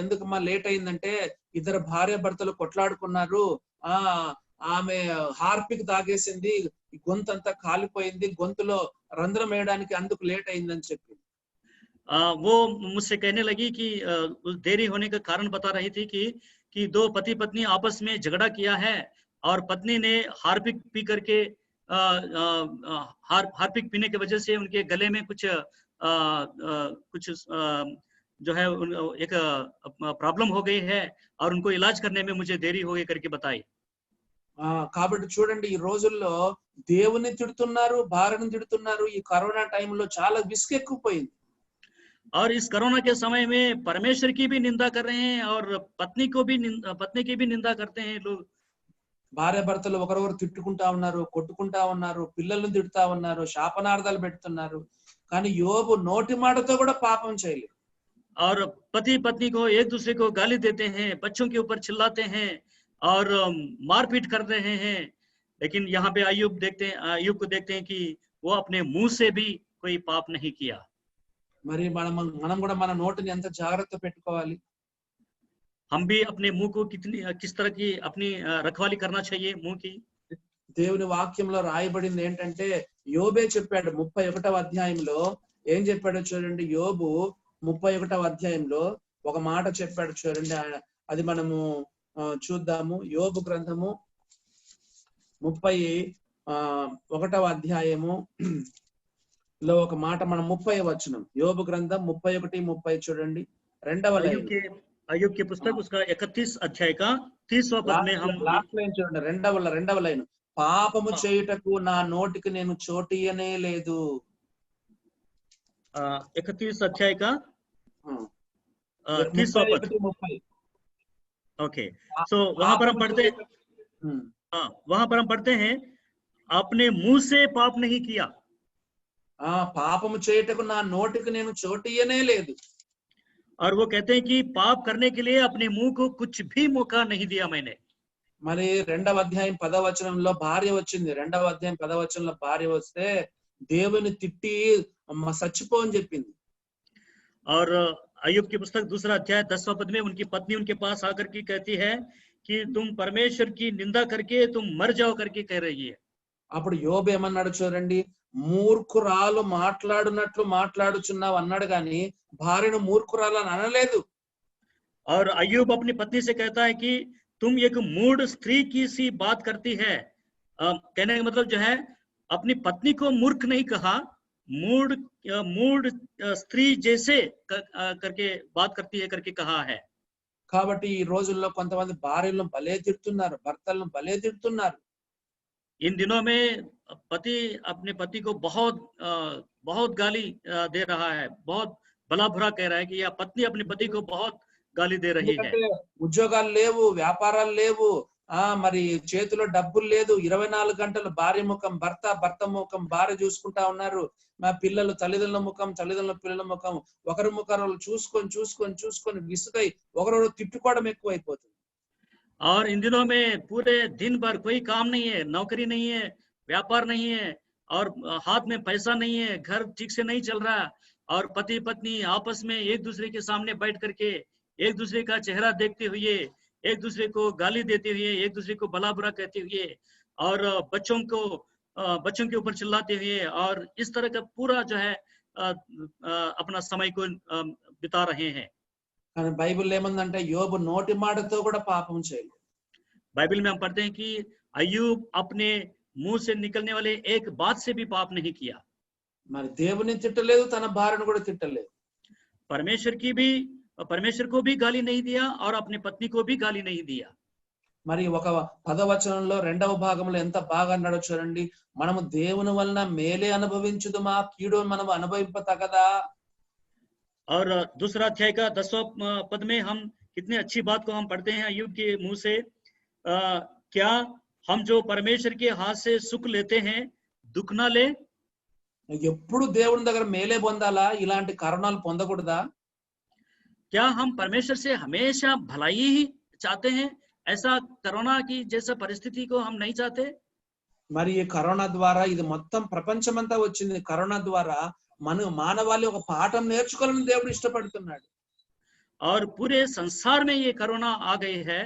[SPEAKER 2] ఎందుకమ్మా లేట్ అయిందంటే, ఇద్దరు భార్య భర్తలు కొట్లాడుకున్నారు, ఆమె హార్పిక్ తాగేసింది, గొంతంతా కాలిపోయింది, గొంతులో రంధ్రం వేయడానికి అందుకు లేట్ అయిందని చెప్పి
[SPEAKER 1] वो मुझसे कहने लगी कि देरी होने का कारण बता रही थी कि 2 पति पत्नी आपस में झगड़ा किया है, और पत्नी ने हार्पिक पी करके हार्पिक पीने की वजह से उनके गले में कुछ जो है एक प्रॉब्लम हो गई है, और उनको इलाज करने में मुझे देरी हो गई करके बताई।
[SPEAKER 2] కాబట్టి చూడండి, ఈ రోజుల్లో దేవుని తిడుతున్నారు, భార్యను తిడుతున్నారు. ఈ కరోనా టైంలో చాలా విసుగెక్కుపోయింది.
[SPEAKER 1] और इस कोरोना के समय में परमेश्वर की भी निंदा कर रहे हैं, और पत्नी की भी निंदा करते हैं लोग।
[SPEAKER 2] భార్య భర్తలు ఒకరొకరు తిట్టుకుంటా ఉన్నారు, కొట్టుకుంటా ఉన్నారు, పిల్లల్ని తిడుతా ఉన్నారు, శాపనార్థాలు పెడుతున్నారు. కానీ యోబు నోటి మాటతో కూడా పాపం చేయలేదు.
[SPEAKER 1] और पति पत्नी को एक दूसरे को गाली देते हैं, बच्चों के ऊपर चिल्लाते हैं और मारपीट कर रहे हैं, लेकिन यहाँ पे अय्यूब को देखते हैं कि वो अपने मुंह से भी कोई पाप नहीं किया।
[SPEAKER 2] మరి మనం కూడా మన నోటిని ఎంత జాగ్రత్త పెట్టుకోవాలి.
[SPEAKER 1] हम भी अपने मुंह को किस तरह की अपनी रखवाली करना चाहिए मुंह की।
[SPEAKER 2] దేవుని వాక్యంలో రాయబడింది ఏంటంటే, యోబే చెప్పాడు 31వ అధ్యాయంలో ఏం చెప్పాడో చూడండి. యోబు 31వ అధ్యాయంలో ఒక మాట చెప్పాడు చూడండి, అది మనము చూద్దాము. యోబు గ్రంథము 31వ అధ్యాయము లో ఒక మాట, మనం 30వ వచనం, యోబు గ్రంథం 31, 30 చూడండి.
[SPEAKER 1] अय्यूब की पुस्तक उसका 31 अध्याय का 30वां पद में हम
[SPEAKER 2] లాస్ట్ లైన్ చూడండి, రెండవ లైన్, పాపము చేయుటకు నా నోటికి నేను చోటియనే లేదు.
[SPEAKER 1] 31 अध्याय का 30वां पद। ओके, सो वहां पर हम पढ़ते हैं अपने मुंह से पाप नहीं किया।
[SPEAKER 2] పాపము చేయుటకు నా నోటికి నేను చోటియనే లేదు.
[SPEAKER 1] और वो कहते हैं कि पाप करने के लिए अपने मुंह को कुछ भी मौका नहीं दिया मैंने।
[SPEAKER 2] మరి 2వ అధ్యాయం 10వ వచనంలో భార్య వచ్చింది. 2వ అధ్యాయం 10వ వచనంలో భార్య వస్తే దేవుని తిట్టి చచ్చిపో అని చెప్పింది.
[SPEAKER 1] और अय्यूब की पुस्तक 2 अध्याय 10वां पद में उनकी पत्नी उनके पास आकर के कहती है कि तुम परमेश्वर की निंदा करके तुम मर जाओ करके कह रही है।
[SPEAKER 2] అప్పుడు యోబు ఏమన్నాడు చూడండి, మూర్ఖురాలు మాట్లాడునట్లు మాట్లాడుచున్నావు అన్నాడు గాని భార్యను మూర్ఖురాలని అనలేదు.
[SPEAKER 1] और अय्यूब अपनी पत्नी से कहता है कि तुम एक मूढ़ स्त्री की सी बात करती है। कहने का मतलब जो है अपनी पत्नी को मूर्ख नहीं कहा, मूढ़ स्त्री जैसे करके बात करती है करके कहा है।
[SPEAKER 2] కాబట్టి ఈ రోజుల్లో కొంతమంది భార్యలను భలే తిడుతున్నారు, భర్తలను భలే తిడుతున్నారు.
[SPEAKER 1] इन दिनों में पति अपने पति को बहुत गाली दे रहा है, बहुत भला बुरा कह रहा है कि या पत्नी अपने पति को बहुत गाली दे रही है।
[SPEAKER 2] ఉద్యోగాలు లేవు, వ్యాపారాలు లేవు, మరి చేతిలో డబ్బులు లేదు, 24 గంటలు భార్య ముఖం భర్త, భర్త ముఖం భార్య చూసుకుంటా ఉన్నారు. మా పిల్లలు తల్లిదండ్రుల ముఖం, తల్లిదండ్రుల పిల్లల ముఖం ఒకరి ముఖాలు చూసుకొని విసుగై ఒకరు తిట్టుకోవడం ఎక్కువైపోతుంది.
[SPEAKER 1] और इन दिनों में पूरे दिन भर कोई काम नहीं है, नौकरी नहीं है, व्यापार नहीं है और हाथ में पैसा नहीं है, घर ठीक से नहीं चल रहा और पति पत्नी आपस में एक दूसरे के सामने बैठ करके एक दूसरे का चेहरा देखते हुए एक दूसरे को गाली देते हुए एक दूसरे को भला बुरा कहते हुए और बच्चों के ऊपर चिल्लाते हुए और इस तरह का पूरा जो है अपना समय को बिता रहे हैं।
[SPEAKER 2] కానీ బైబిల్ ఏమందంటే యోబు నోటి మాటతో కూడా పాపం చేయలేదు.
[SPEAKER 1] बाइबल में हम पढ़ते हैं कि अय्यूब अपने मुंह से निकलने वाले एक बात से भी पाप नहीं किया।
[SPEAKER 2] మరి దేవుని తిట్టలేదు, తన భార్యను కూడా తిట్టలేదు.
[SPEAKER 1] परमेश्वर को भी गाली नहीं दिया और अपने पत्नी को भी गाली नहीं दिया।
[SPEAKER 2] మరి ఒక 10వ వచనంలో 2వ భాగంలో ఎంత బాగా అన్నాడో చూడండి, మనము దేవుని వలన మేలే అనుభవించుదుమా, కీడు మనము అనుభవింపతగదా.
[SPEAKER 1] और दूसरा अध्याय का 10वां पद में हम कितनी अच्छी बात को हम पढ़ते हैं अय्यूब के मुंह से, क्या हम जो परमेश्वर के हाथ से सुख लेते हैं दुख ना ले।
[SPEAKER 2] ఎప్పుడు దేవుని దగ్గర మేలే పొందాలా, ఇలాంటి కరుణాలు పొందకూడదా?
[SPEAKER 1] क्या हम परमेश्वर से हमेशा भलाई ही चाहते हैं, ऐसा कोरोना की जैसा परिस्थिति को हम नहीं चाहते।
[SPEAKER 2] మరి ఈ కరోనా ద్వారా ఇది మొత్తం ప్రపంచమంతా వచ్చింది. కరోనా ద్వారా మానవాళి ఒక పాఠం నేర్చుకోవాలని దేవుడు ఇష్టపడుతున్నాడు.
[SPEAKER 1] और पूरे संसार में ये कोरोना आ गई है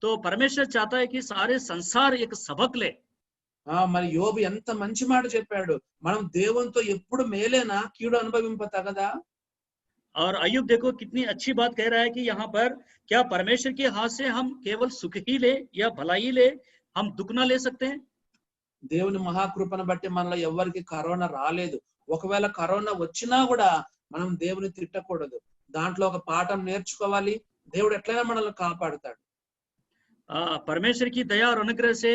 [SPEAKER 1] तो परमेश्वर चाहता है कि सारे संसार एक सबक ले।
[SPEAKER 2] మరి యోబు ఎంత మంచి మాట చెప్పాడు, మనం దేవునితో ఎప్పుడు మేలేనా, కీడు అనుభవింపతగదా.
[SPEAKER 1] और अय्यूब देखो कितनी अच्छी बात कह रहा है कि यहाँ पर क्या परमेश्वर के हाथ से हम केवल सुख ही ले या भलाई ले, हम दुख ना ले सकते हैं।
[SPEAKER 2] దేవుని మహాకృపను బట్టి మనలో ఎవరికి కరోనా రాలేదు. ఒకవేళ కరోనా వచ్చినా కూడా మనం దేవుని తిట్టకూడదు, దాంట్లో ఒక పాఠం నేర్చుకోవాలి. దేవుడు ఎట్లైనా మనల్ని కాపాడుతాడు.
[SPEAKER 1] परमेश्वर की दया और अनुग्रह से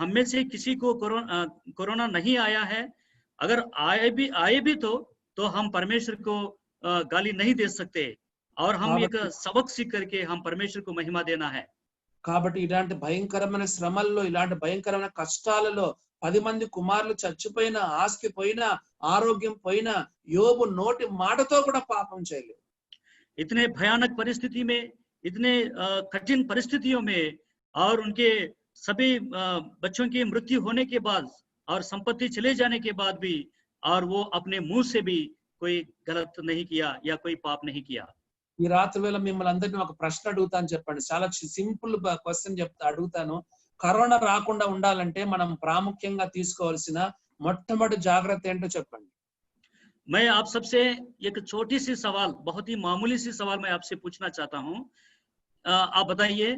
[SPEAKER 1] हम में से किसी को कोरोना नहीं आया है। अगर आए भी तो हम परमेश्वर को गाली नहीं दे सकते और हम एक सबक सीख करके हम परमेश्वर को महिमा देना है।
[SPEAKER 2] కాబట్టి ఇలాంటి భయంకరమైన శ్రమల్లో, ఇలాంటి భయంకరమైన కష్టాలలో 10 మంది కుమారులు చచ్చిపోయినా, ఆస్తి పోయినా, ఆరోగ్యం పోయినా యోబు నోటి మాటతో కూడా పాపం చేయలేదు.
[SPEAKER 1] इतने भयानक परिस्थिति में, इतने कठिन परिस्थितियों में और उनके सभी बच्चों की मृत्यु होने के बाद और संपत्ति चले जाने के बाद भी और वो अपने मुंह से भी कोई गलत नहीं किया या कोई पाप नहीं किया।
[SPEAKER 2] ఈ రాత్రి వేళ మిమ్మల్ని అందరినీ ఒక ప్రశ్న అడుగుతాను, చెప్పండి. చాలా సింపుల్ క్వశ్చన్ అడుగుతాను. కరోనా రాకుండా ఉండాలంటే మనం ప్రాముఖ్యంగా తీసుకోవాల్సిన మొట్టమొదటి జాగ్రత్త ఏంటో చెప్పండి.
[SPEAKER 1] मैं आप सबसे एक छोटी सी सवाल, बहुत ही मामूली सी सवाल मैं आपसे पूछना चाहता हूं। आप बताइए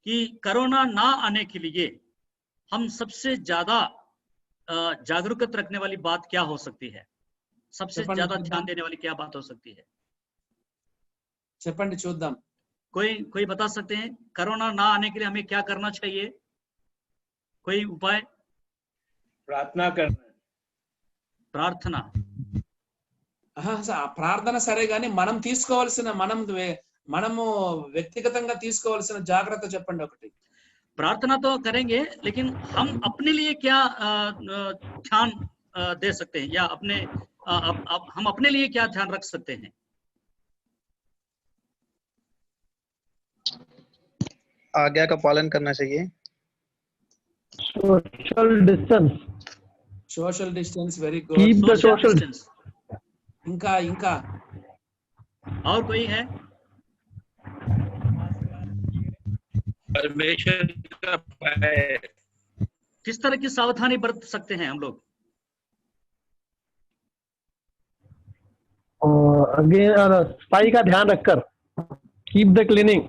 [SPEAKER 1] कि कोरोना ना आने के लिए हम सबसे ज्यादा जागरूकता रखने वाली बात क्या हो सकती है, सबसे ज्यादा ध्यान देने वाली क्या बात हो सकती है।
[SPEAKER 2] చెప్పండి చూద్దాం.
[SPEAKER 1] कोई बता सकते हैं कोरोना ना आने के लिए हमें क्या करना चाहिए, कोई उपाय?
[SPEAKER 3] प्रार्थना करना.
[SPEAKER 1] प्रार्थना.
[SPEAKER 2] ప్రార్థన సరే గాని మనం తీసుకోవాల్సిన మనము వ్యక్తిగతంగా తీసుకోవాల్సిన జాగ్రత్త చెప్పండి ఒకటి.
[SPEAKER 1] प्रार्थना तो करेंगे लेकिन हम अपने लिए क्या ध्यान दे सकते हैं या हम अपने लिए क्या ध्यान रख सकते हैं।
[SPEAKER 4] आज्ञा का पालन करना चाहिए.
[SPEAKER 2] Social distance very good.
[SPEAKER 5] Keep the social distance.
[SPEAKER 2] ఇంకా
[SPEAKER 1] और कोई है?
[SPEAKER 3] परमेश्वर का भय।
[SPEAKER 1] किस तरह की सावधानी बरत सकते हैं हम लोग?
[SPEAKER 5] अगेन सफाई का ध्यान रखकर, कीप द
[SPEAKER 1] क्लीनिनेस।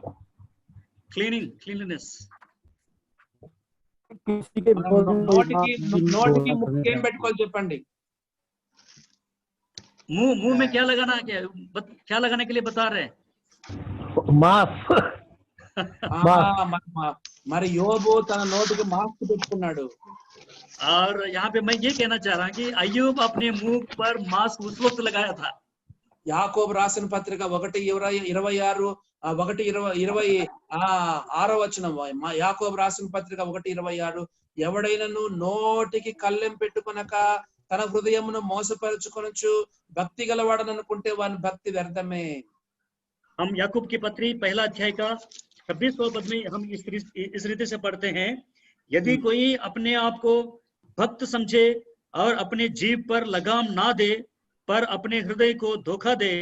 [SPEAKER 5] किसी के
[SPEAKER 2] నోటికి ముక్కేం పెట్టుకోవాలి చెప్పండి.
[SPEAKER 1] मुंह में क्या लगाना, क्या लगाने के लिए बता रहे हैं?
[SPEAKER 5] मास्क
[SPEAKER 2] మరి యోబు తన నోటికి మాస్క్ పెట్టుకున్నాడు.
[SPEAKER 1] और यहाँ पे मैं ये कहना चाह रहा हूँ कि अय्यूब अपने मुंह पर मास्क उस वक्त लगाया था।
[SPEAKER 2] యాకోబు రాసిన పత్రిక 1:26 1:26 వచనం. యాకోబు రాసిన పత్రిక 1:26 ఎవడైనను నోటికి కళ్ళెం పెట్టుకొనక తన హృదయమును మోసపరుచుకొనొచ్చు భక్తి గలవాడని అనుకుంటే వాని భక్తి వ్యర్థమే.
[SPEAKER 1] हम याकूब की पत्री पहला अध्याय का 26वां पद में हम इस रीति से पढ़ते हैं, यदि कोई अपने आप को भक्त समझे और अपने जीभ पर लगाम ना दे पर अपने हृदय को धोखा दे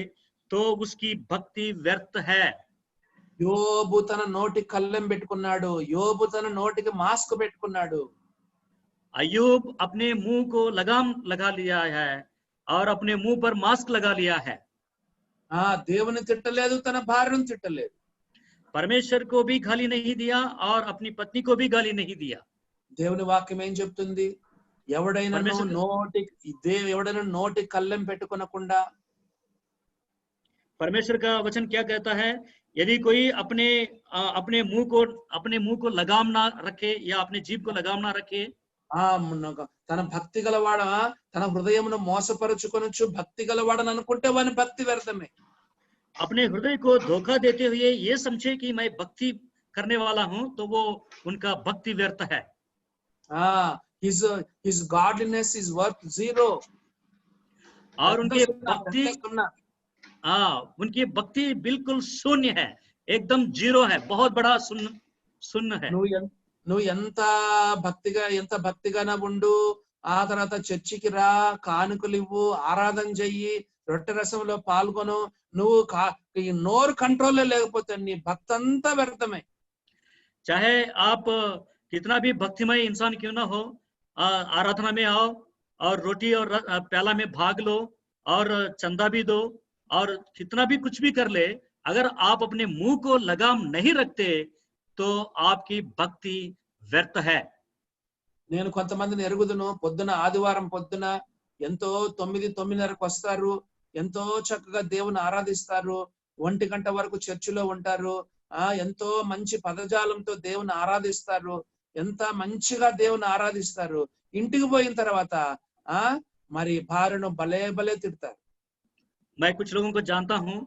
[SPEAKER 1] तो उसकी भक्ति व्यर्थ है।
[SPEAKER 2] యోబు తన నోటికి కళ్ళెం పెట్టుకున్నాడు, యోబు తన నోటికి మాస్క్ పెట్టుకున్నాడు.
[SPEAKER 1] अय्यूब अपने मुंह को लगाम लगा लिया है और अपने मुंह पर मास्क लगा लिया है।
[SPEAKER 2] దేవుని తిట్టలేదు, తన భార్యను తిట్టలేదు.
[SPEAKER 1] परमेश्वर को भी गाली नहीं दिया और अपनी पत्नी को भी गाली नहीं दिया।
[SPEAKER 2] దేవుని వాక్యం ఏం చెప్తుంది? ఎవడైనా నోటికి కళ్ళెం పెట్టుకొనకుండా,
[SPEAKER 1] परमेश्वर का वचन क्या कहता है? यदि कोई अपने मुंह को लगाम ना रखे या अपने जीभ को लगाम ना रखे,
[SPEAKER 2] తన భక్తి గలవాడ తన హృదయమును మోసపరుచుకొనొచ్చు భక్తి గలవాడని అనుకుంటే వాని భక్తి వ్యర్థమే.
[SPEAKER 1] अपने हृदय को धोखा देते हुए ये समझे कि मैं भक्ति करने वाला हूं तो वो उनका भक्ति व्यर्थ है।
[SPEAKER 2] his godliness is worth zero.
[SPEAKER 1] और उनकी भक्ति बिल्कुल शून्य है, एकदम जीरो है, बहुत बड़ा शून्य है।
[SPEAKER 2] నువ్వు ఎంత భక్తిగా ఉండు, ఆ తర్వాత చర్చికి రా, కానుకలు ఇవ్వు, ఆరాధన చెయ్యి, రొట్టె రసంలో పాల్గొను, నువ్వు నోరు కంట్రోల్లో లేకపోతే నీ భక్తి అంతా వ్యర్థమే.
[SPEAKER 1] चाहे आप कितना भी भक्तिमय इंसान क्यों ना हो, आराधना में आओ और रोटी और प्याला में भाग लो और चंदा भी दो और कितना भी कुछ भी कर ले, अगर आप अपने मुंह को लगाम नहीं रखते तो आपकी भक्ति व्यर्थ है।
[SPEAKER 2] నేను కొంతమందిని ఎరుగుదును, పొద్దున ఆదివారం పొద్దున ఎంతో 9:30కు వస్తారు, ఎంతో చక్కగా దేవుని ఆరాధిస్తారు, 1 గంట వరకు చర్చిలో ఉంటారు, ఎంతో మంచి పదజాలంతో దేవుని ఆరాధిస్తారు, ఎంత మంచిగా దేవుని ఆరాధిస్తారు. ఇంటికి పోయిన తర్వాత మరి భార్యను భలే తిడతారు.
[SPEAKER 1] मैं कुछ लोगों को जानता हूं,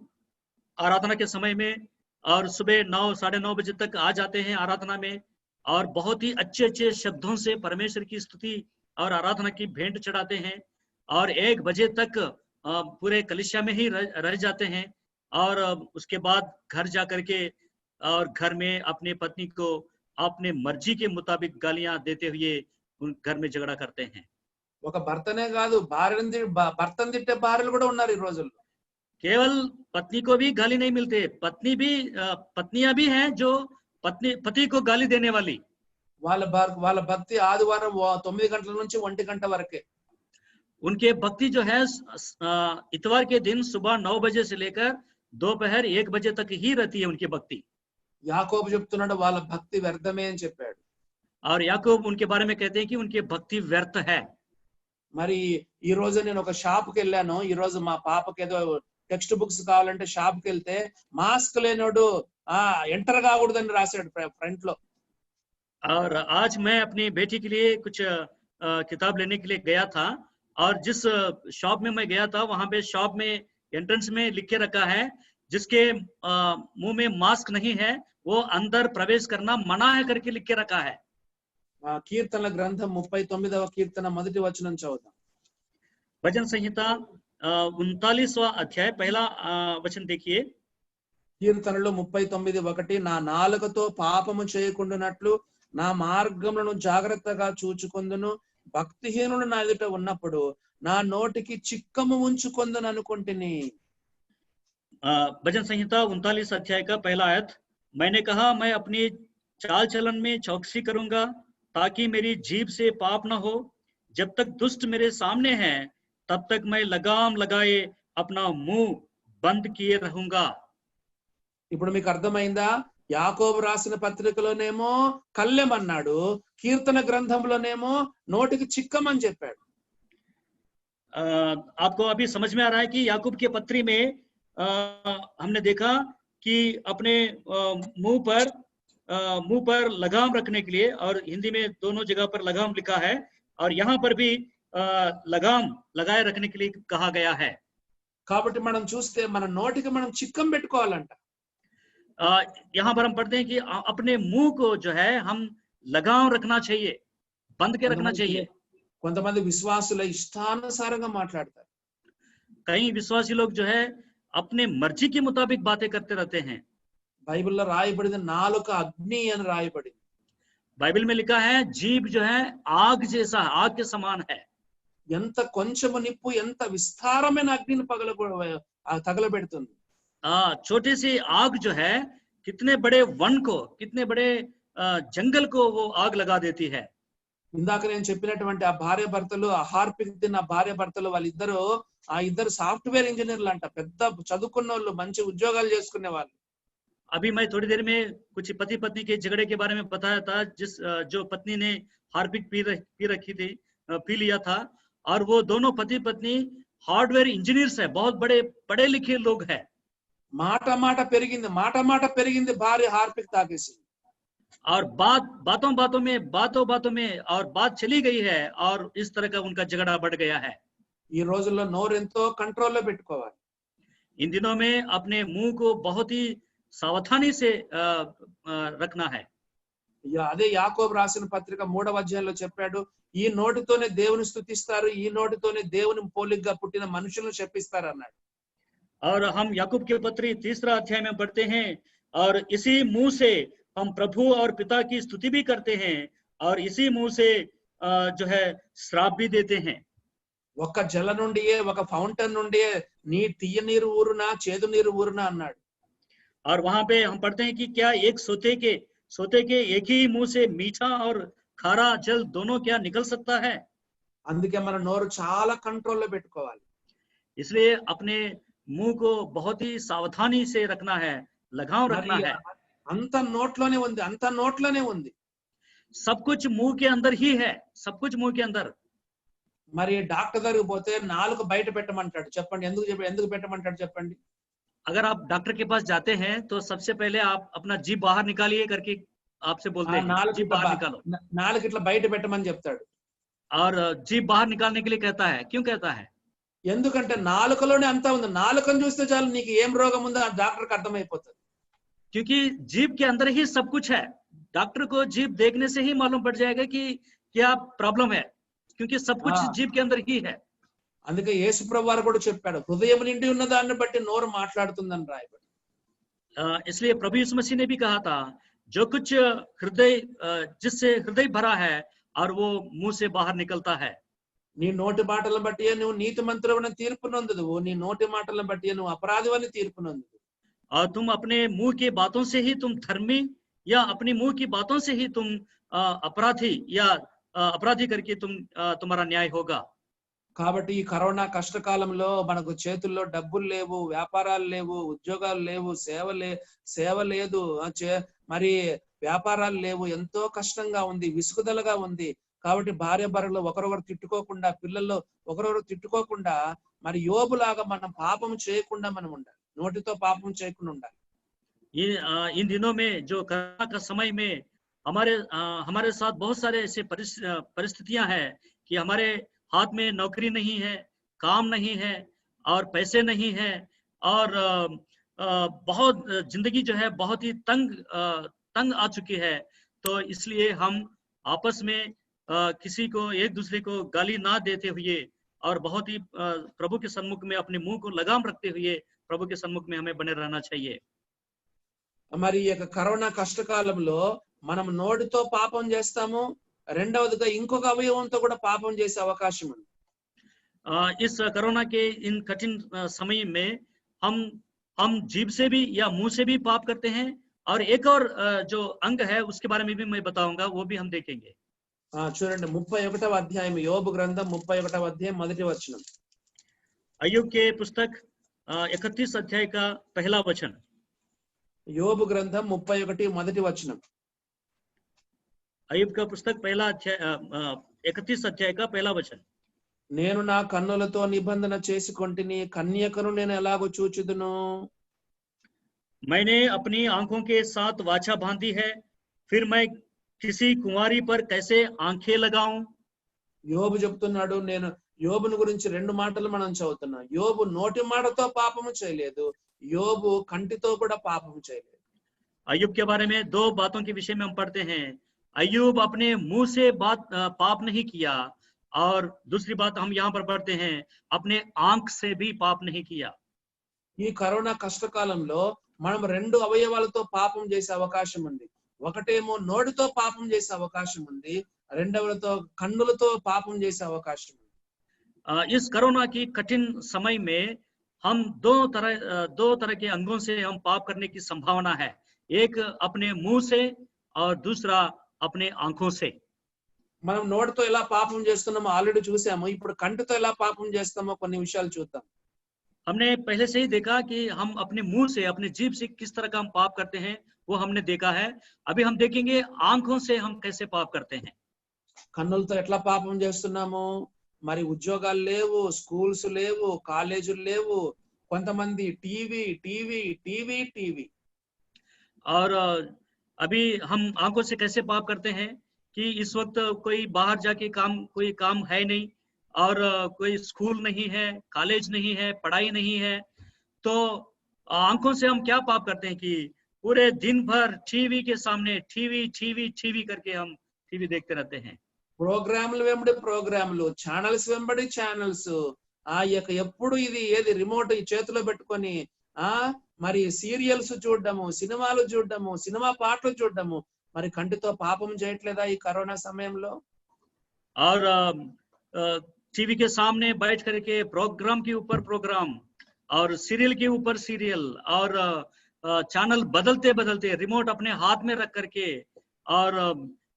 [SPEAKER 1] आराधना के समय में और सुबह 9 साढ़े 9 बजे तक आ जाते हैं आराधना में और बहुत ही अच्छे शब्दों से परमेश्वर की स्तुति और आराधना की भेंट चढ़ाते हैं और 1 बजे तक पूरे कलीसिया में ही रह जाते हैं और उसके बाद घर जा करके और घर में अपनी पत्नी को अपने मर्जी के मुताबिक गालियां देते हुए घर में झगड़ा करते हैं।
[SPEAKER 2] ఒక భర్తనే కాదు, భర్తను తిట్టే భార్యలు కూడా ఉన్నారు ఈ రోజుల్లో.
[SPEAKER 1] केवल पत्नी को भी गाली नहीं मिलते, पत्नियां भी हैं जो पति को गाली देने वाली।
[SPEAKER 2] వాళ్ళ భక్తి ఆదివారం 9 గంటల నుంచి 1 గంట వరకే.
[SPEAKER 1] उनके भक्ति जो है इतवार के दिन सुबह 9 बजे से लेकर दोपहर 1 बजे तक ही रहती है उनकी भक्ति।
[SPEAKER 2] యాకోబు చెప్తున్నాడు వాళ్ళ భక్తి వ్యర్థమే అని చెప్పాడు.
[SPEAKER 1] और याकूब उनके बारे में कहते हैं कि उनकी भक्ति व्यर्थ है।
[SPEAKER 2] మరి ఈ రోజు నేను ఒక షాప్ కి వెళ్ళాను, ఈ రోజు మా పాపకి ఏదో టెక్స్ట్ బుక్స్ కావాలంటే షాప్ కి వెళ్తే మాస్క్ లేనోడు ఎంటర్ కాకూడదని రాశాడు ఫ్రంట్ లో.
[SPEAKER 1] और आज मैं अपनी बेटी के लिए कुछ किताब लेने के लिए गया था और जिस शॉप में मैं गया था वहां पे शॉप में एंट्रेंस में लिख के रखा है जिसके मुंह में मास्क नहीं है वो अंदर प्रवेश करना मना है करके लिख के रखा है।
[SPEAKER 2] కీర్తనల గ్రంథం 39వ కీర్తన మొదటి వచనం చదువుతాం.
[SPEAKER 1] भजन संहिता 39वां अध्याय पहला वचन देखिए।
[SPEAKER 2] కీర్తనలు 39:1 నా నాలుకతో పాపము చేయకుండానట్లు నా మార్గములను జాగ్రత్తగా చూచుకొందును, భక్తిహీనుడు నా ఎదుట ఉన్నప్పుడు నా నోటికి చిక్కము ఉంచుకొందును అనుకుంటుని.
[SPEAKER 1] भजन संहिता 39 अध्याय का पहला आयत, मैंने कहा मैं अपनी चाल चलन में चौकसी करूंगा ताकि मेरी जीभ से पाप न हो। जब तक दुष्ट मेरे सामने हैं तब तक मैं लगाम लगाए अपना मुंह बंद किए रहूंगा।
[SPEAKER 2] ఇప్పుడు మీకు అర్థమైందా? యాకోబు రాసిన పత్రికలోనేమో కళ్ళెం అన్నాడు, కీర్తన గ్రంథంలోనేమో నోటికి చిక్కమని చెప్పాడు.
[SPEAKER 1] आपको अभी समझ में आ रहा है कि याकूब के पत्री में हमने देखा कि अपने मुंह पर लगाम रखने के लिए, और हिंदी में दोनों जगह पर लगाम लिखा है और यहाँ पर भी लगाम लगाए रखने के लिए कहा गया है।
[SPEAKER 2] కాబట్టి మనం చూస్తే మన నోటికి మనం చిక్కం పెట్టుకోవాలంట.
[SPEAKER 1] यहाँ पर हम पढ़ते हैं कि अपने मुंह को जो है हम लगाम रखना चाहिए, बंद के रखना चाहिए।
[SPEAKER 2] కొంతమంది విశ్వాసుల ఇష్టానుసారంగా మాట్లాడతారు.
[SPEAKER 1] कई विश्वासी लोग जो है अपने मर्जी के मुताबिक बातें करते रहते हैं।
[SPEAKER 2] బైబిల్లో రాయబడింది నాలుక అగ్ని అని రాయబడింది.
[SPEAKER 1] बाइबल में लिखा है जीभ जो है आग जैसा, आग के समान है।
[SPEAKER 2] ఎంత కొంచెము నిప్పు ఎంత విస్తారమైన అగ్నిని తగలబెడుతుంది.
[SPEAKER 1] छोटी सी आग जो है कितने बड़े वन को, कितने बड़े जंगल को वो आग लगा देती है।
[SPEAKER 2] ఇందాక నేను చెప్పినటువంటి ఆ భార్య భర్తలు, ఆ హార్పిక్ తిన్న భార్య భర్తలు, వాళ్ళిద్దరు ఆ ఇద్దరు సాఫ్ట్వేర్ ఇంజనీర్లు అంట, పెద్ద చదువుకున్న వాళ్ళు, మంచి ఉద్యోగాలు చేసుకునే వాళ్ళు.
[SPEAKER 1] अभी मैं थोड़ी देर में कुछ पति पत्नी के झगड़े के बारे में बताया था, जो पत्नी ने हार्पिक पी लिया था, और वो दोनों पति पत्नी हार्डवेयर इंजीनियर्स है, बहुत बड़े पढ़े लिखे लोग हैं।
[SPEAKER 2] మాట మాట పెరిగింది భార్య హార్పిక్ తాగేసి,
[SPEAKER 1] और बातों बातों में और बात चली गई है, और इस तरह का उनका झगड़ा बढ़ गया है।
[SPEAKER 2] ఈ రోజుల్లో నోరు ఎంతో కంట్రోల్లో పెట్టుకోవాలి.
[SPEAKER 1] इन दिनों में अपने मुंह को बहुत ही सावधानी से रखना है।
[SPEAKER 2] అదే యాకోబు రాసిన పత్రిక 3వ అధ్యాయంలో చెప్పాడు, ఈ నోటితోనే దేవుని స్తుతిస్తారు, ఈ నోటితోనే దేవుని పోలికగా పుట్టిన మనుషులను శపిస్తారు అన్నాడు.
[SPEAKER 1] और हम याकूब के पत्री 3रा अध्याय में पढ़ते हैं, और इसी मुंह से हम प्रभु और पिता की स्तुति भी करते हैं, और इसी मुंह से जो है श्राप भी देते हैं।
[SPEAKER 2] ఒక జల నుండియే, ఒక ఫౌంటైన్ నుండియే తీయ నీరు ఊరునా చేదు నీరు ఊరునా అన్నాడు.
[SPEAKER 1] और वहां पे हम पढ़ते हैं कि क्या एक सोते के एक ही मुंह से मीठा और खारा जल दोनों क्या निकल सकता है।
[SPEAKER 2] అందుకే మన నోరు చాలా కంట్రోల్లో పెట్టుకోవాలి.
[SPEAKER 1] इसलिए अपने मुंह को बहुत ही सावधानी से रखना है, लगाम रखना है।
[SPEAKER 2] అంత నోట్లోనే ఉంది.
[SPEAKER 1] सब कुछ मुंह के अंदर ही है, सब कुछ मुंह के अंदर।
[SPEAKER 2] మరి డాక్టర్ దగ్గరికి పోతే నాలుక బయట పెట్టమంటాడు, చెప్పండి ఎందుకు పెట్టమంటాడు చెప్పండి.
[SPEAKER 1] अगर आप डॉक्टर के पास जाते हैं तो सबसे पहले आप अपना जीभ बाहर निकालिए करके आपसे बोलते हैं, जीभ बाहर निकालो।
[SPEAKER 2] నాలుక ఇట్లా బయట పెట్టమని చెప్తాడు.
[SPEAKER 1] और जीभ बाहर निकालने के लिए कहता है, क्यों कहता है?
[SPEAKER 2] ఎందుకంటే నాలుకలోనే అంతా ఉంది. నాలుకను చూస్తే చాలు నీకు ఏం రోగం ఉందో ఆ డాక్టర్కి అర్థమైపోతుంది.
[SPEAKER 1] क्योंकि जीभ के अंदर ही सब कुछ है। डॉक्टर को जीभ देखने से ही मालूम पड़ जाएगा कि क्या प्रॉब्लम है, क्योंकि सब कुछ जीभ के अंदर ही है।
[SPEAKER 2] అందుకే యేసు ప్రభువు వారు కూడా చెప్పాడు, హృదయం నిండి ఉన్న దాన్ని బట్టి నోరు మాట్లాడుతుందని రాయబడి.
[SPEAKER 1] इसलिए प्रभु यीशु मसीह ने भी कहा था, जो कुछ जिससे हृदय भरा है और वो मुंह से बाहर निकलता है।
[SPEAKER 2] నీ నోటి మాటలను బట్టి నువ్వు నీతిమంతుడవని తీర్పు నొందుదువు, నీ నోటి మాటలను బట్టి నువ్వు అపరాధివని తీర్పు నొందుదు.
[SPEAKER 1] और तुम अपने मुंह की बातों से ही तुम धर्मी, या अपनी मुंह की बातों से ही तुम अपराधी या अपराधी करके तुम्हारा न्याय होगा।
[SPEAKER 2] కాబట్టి ఈ కరోనా కష్టకాలంలో మనకు చేతుల్లో డబ్బులు లేవు, వ్యాపారాలు లేవు, ఉద్యోగాలు లేవు, సేవ లేదు, మరి వ్యాపారాలు లేవు, ఎంతో కష్టంగా ఉంది, విసుగుదలగా ఉంది. కాబట్టి భార్య భర్తలు ఒకరొకరు తిట్టుకోకుండా, పిల్లల్లో ఒకరొకరు తిట్టుకోకుండా, మరి యోబులాగా మనం పాపం చేయకుండా మనం ఉండాలి, నోటితో పాపం చేయకుండా ఉండాలి.
[SPEAKER 1] इन दिनों में जो कोरोना का समय में हमारे साथ बहुत सारे ऐसे परिस्थितियां हैं कि हमारे हाथ में नौकरी नहीं है, काम नहीं है, और पैसे नहीं है, और बहुत जिंदगी जो है बहुत ही तंग आ चुकी है। तो इसलिए हम आपस में किसी को, एक दूसरे को गाली ना देते हुए, और बहुत ही प्रभु के सन्मुख में अपने मुंह को लगाम रखते हुए प्रभु के सन्मुख में हमें बने रहना चाहिए।
[SPEAKER 2] మరి ఈ కరోనా కష్టకాలంలో మనం నోటితో పాపం చేస్తాము, రెండవదిగా ఇంకొక అవయవంతో కూడా పాపం చేసే అవకాశం ఉంది.
[SPEAKER 1] इस कोरोना के इन कठिन समय में हम जीभ से भी या मुंह से भी पाप करते हैं, और एक और जो अंग है उसके बारे में भी मैं बताऊंगा, वो भी हम देखेंगे।
[SPEAKER 2] చూడండి 31వ అధ్యాయం యోబు గ్రంథం 31వ అధ్యాయం మొదటి వచనం.
[SPEAKER 1] अय्यूब के पुस्तक 31 अध्याय का पहला वचन।
[SPEAKER 2] యోబు గ్రంథం 31 మొదటి వచనం.
[SPEAKER 1] अय्यूब का पुस्तक पहला अध्याय 31 अध्याय का पहला वचन।
[SPEAKER 2] నేను నా కన్నులతో నిబంధన చేసుకొంటిని, కన్యకను నేను ఎలాగో చూచుదును.
[SPEAKER 1] मैंने अपनी आंखों के साथ वाचा बांधी है, फिर मैं किसी कुंवारी पर कैसे आंखें लगाऊं।
[SPEAKER 2] యోబు చెప్తున్నాడు, నేను యోబుని గురించి రెండు మాటలు మనం చదువుతున్నాం. యోబు నోటి మాటతో పాపము చేయలేదు, యోబు కంటితో కూడా పాపము చేయలేదు.
[SPEAKER 1] अय्यूब के बारे में दो बातों के विषय में हम पढ़ते हैं। अय्यूब अपने मुंह से पाप नहीं किया, और दूसरी बात हम यहाँ पर पढ़ते हैं, अपने आंख से भी पाप नहीं किया।
[SPEAKER 2] ఈ కరోనా కష్టకాలంలో మనం రెండు అవయవాలతో పాపం చేసే అవకాశం ఉంది. ఒకటేమో నోటితో పాపం చేసే అవకాశం ఉంది, రెండవతో కన్నులతో పాపం చేసే అవకాశం ఉంది.
[SPEAKER 1] इस कोरोना की कठिन समय में हम दो तरह के अंगों से हम पाप करने की संभावना है, एक अपने मुंह से और दूसरा अपने आंखों से।
[SPEAKER 2] మనం నోటితో ఎలా పాపం చేస్తున్నామో ఆల్రెడీ చూసాము, ఇప్పుడు కంటితో ఎలా పాపం చేస్తామో కొన్ని విషయాలు చూద్దాం.
[SPEAKER 1] हमने पहले से ही देखा कि हम अपने मुंह से, अपने जीभ से किस तरह का हम पाप करते हैं, वो हमने देखा है। अभी हम देखेंगे आंखों से हम कैसे पाप करते हैं।
[SPEAKER 2] కన్నులతో ఎట్లా పాపం చేస్తున్నాము? మరి ఉద్యోగాలు లేవు, స్కూల్స్ లేవు, కాలేజీలు లేవు, కొంతమంది టీవీ టీవీ టీవీ టీవీ.
[SPEAKER 1] और अभी हम आंखों से कैसे पाप करते हैं कि इस वक्त कोई बाहर जाके कोई काम है नहीं, और कोई स्कूल नहीं है, कॉलेज नहीं है, पढ़ाई नहीं है, तो आंखों से हम क्या पाप करते हैं कि पूरे दिन भर टीवी के सामने टीवी टीवी टीवी करके हम टीवी देखते रहते हैं।
[SPEAKER 2] ప్రోగ్రాములు వెంబడి ప్రోగ్రాములు, ఛానల్స్ వెంబడి ఛానల్స్, ఎప్పుడు ఇది ఏది రిమోట్ ఈ చేతిలో పెట్టుకొని మరి సీరియల్స్ చూడడము, సినిమాలు చూడడము, సినిమా పాటలు చూడడము. మరి కంటితో పాపం చేయట్లేదా ఈ కరోనా సమయంలో?
[SPEAKER 1] और टीवी के सामने बैठ करके प्रोग्राम के ऊपर प्रोग्राम और सीरियल के ऊपर सीरियल, और चैनल बदलते बदलते रिमोट अपने हाथ में रख करके, और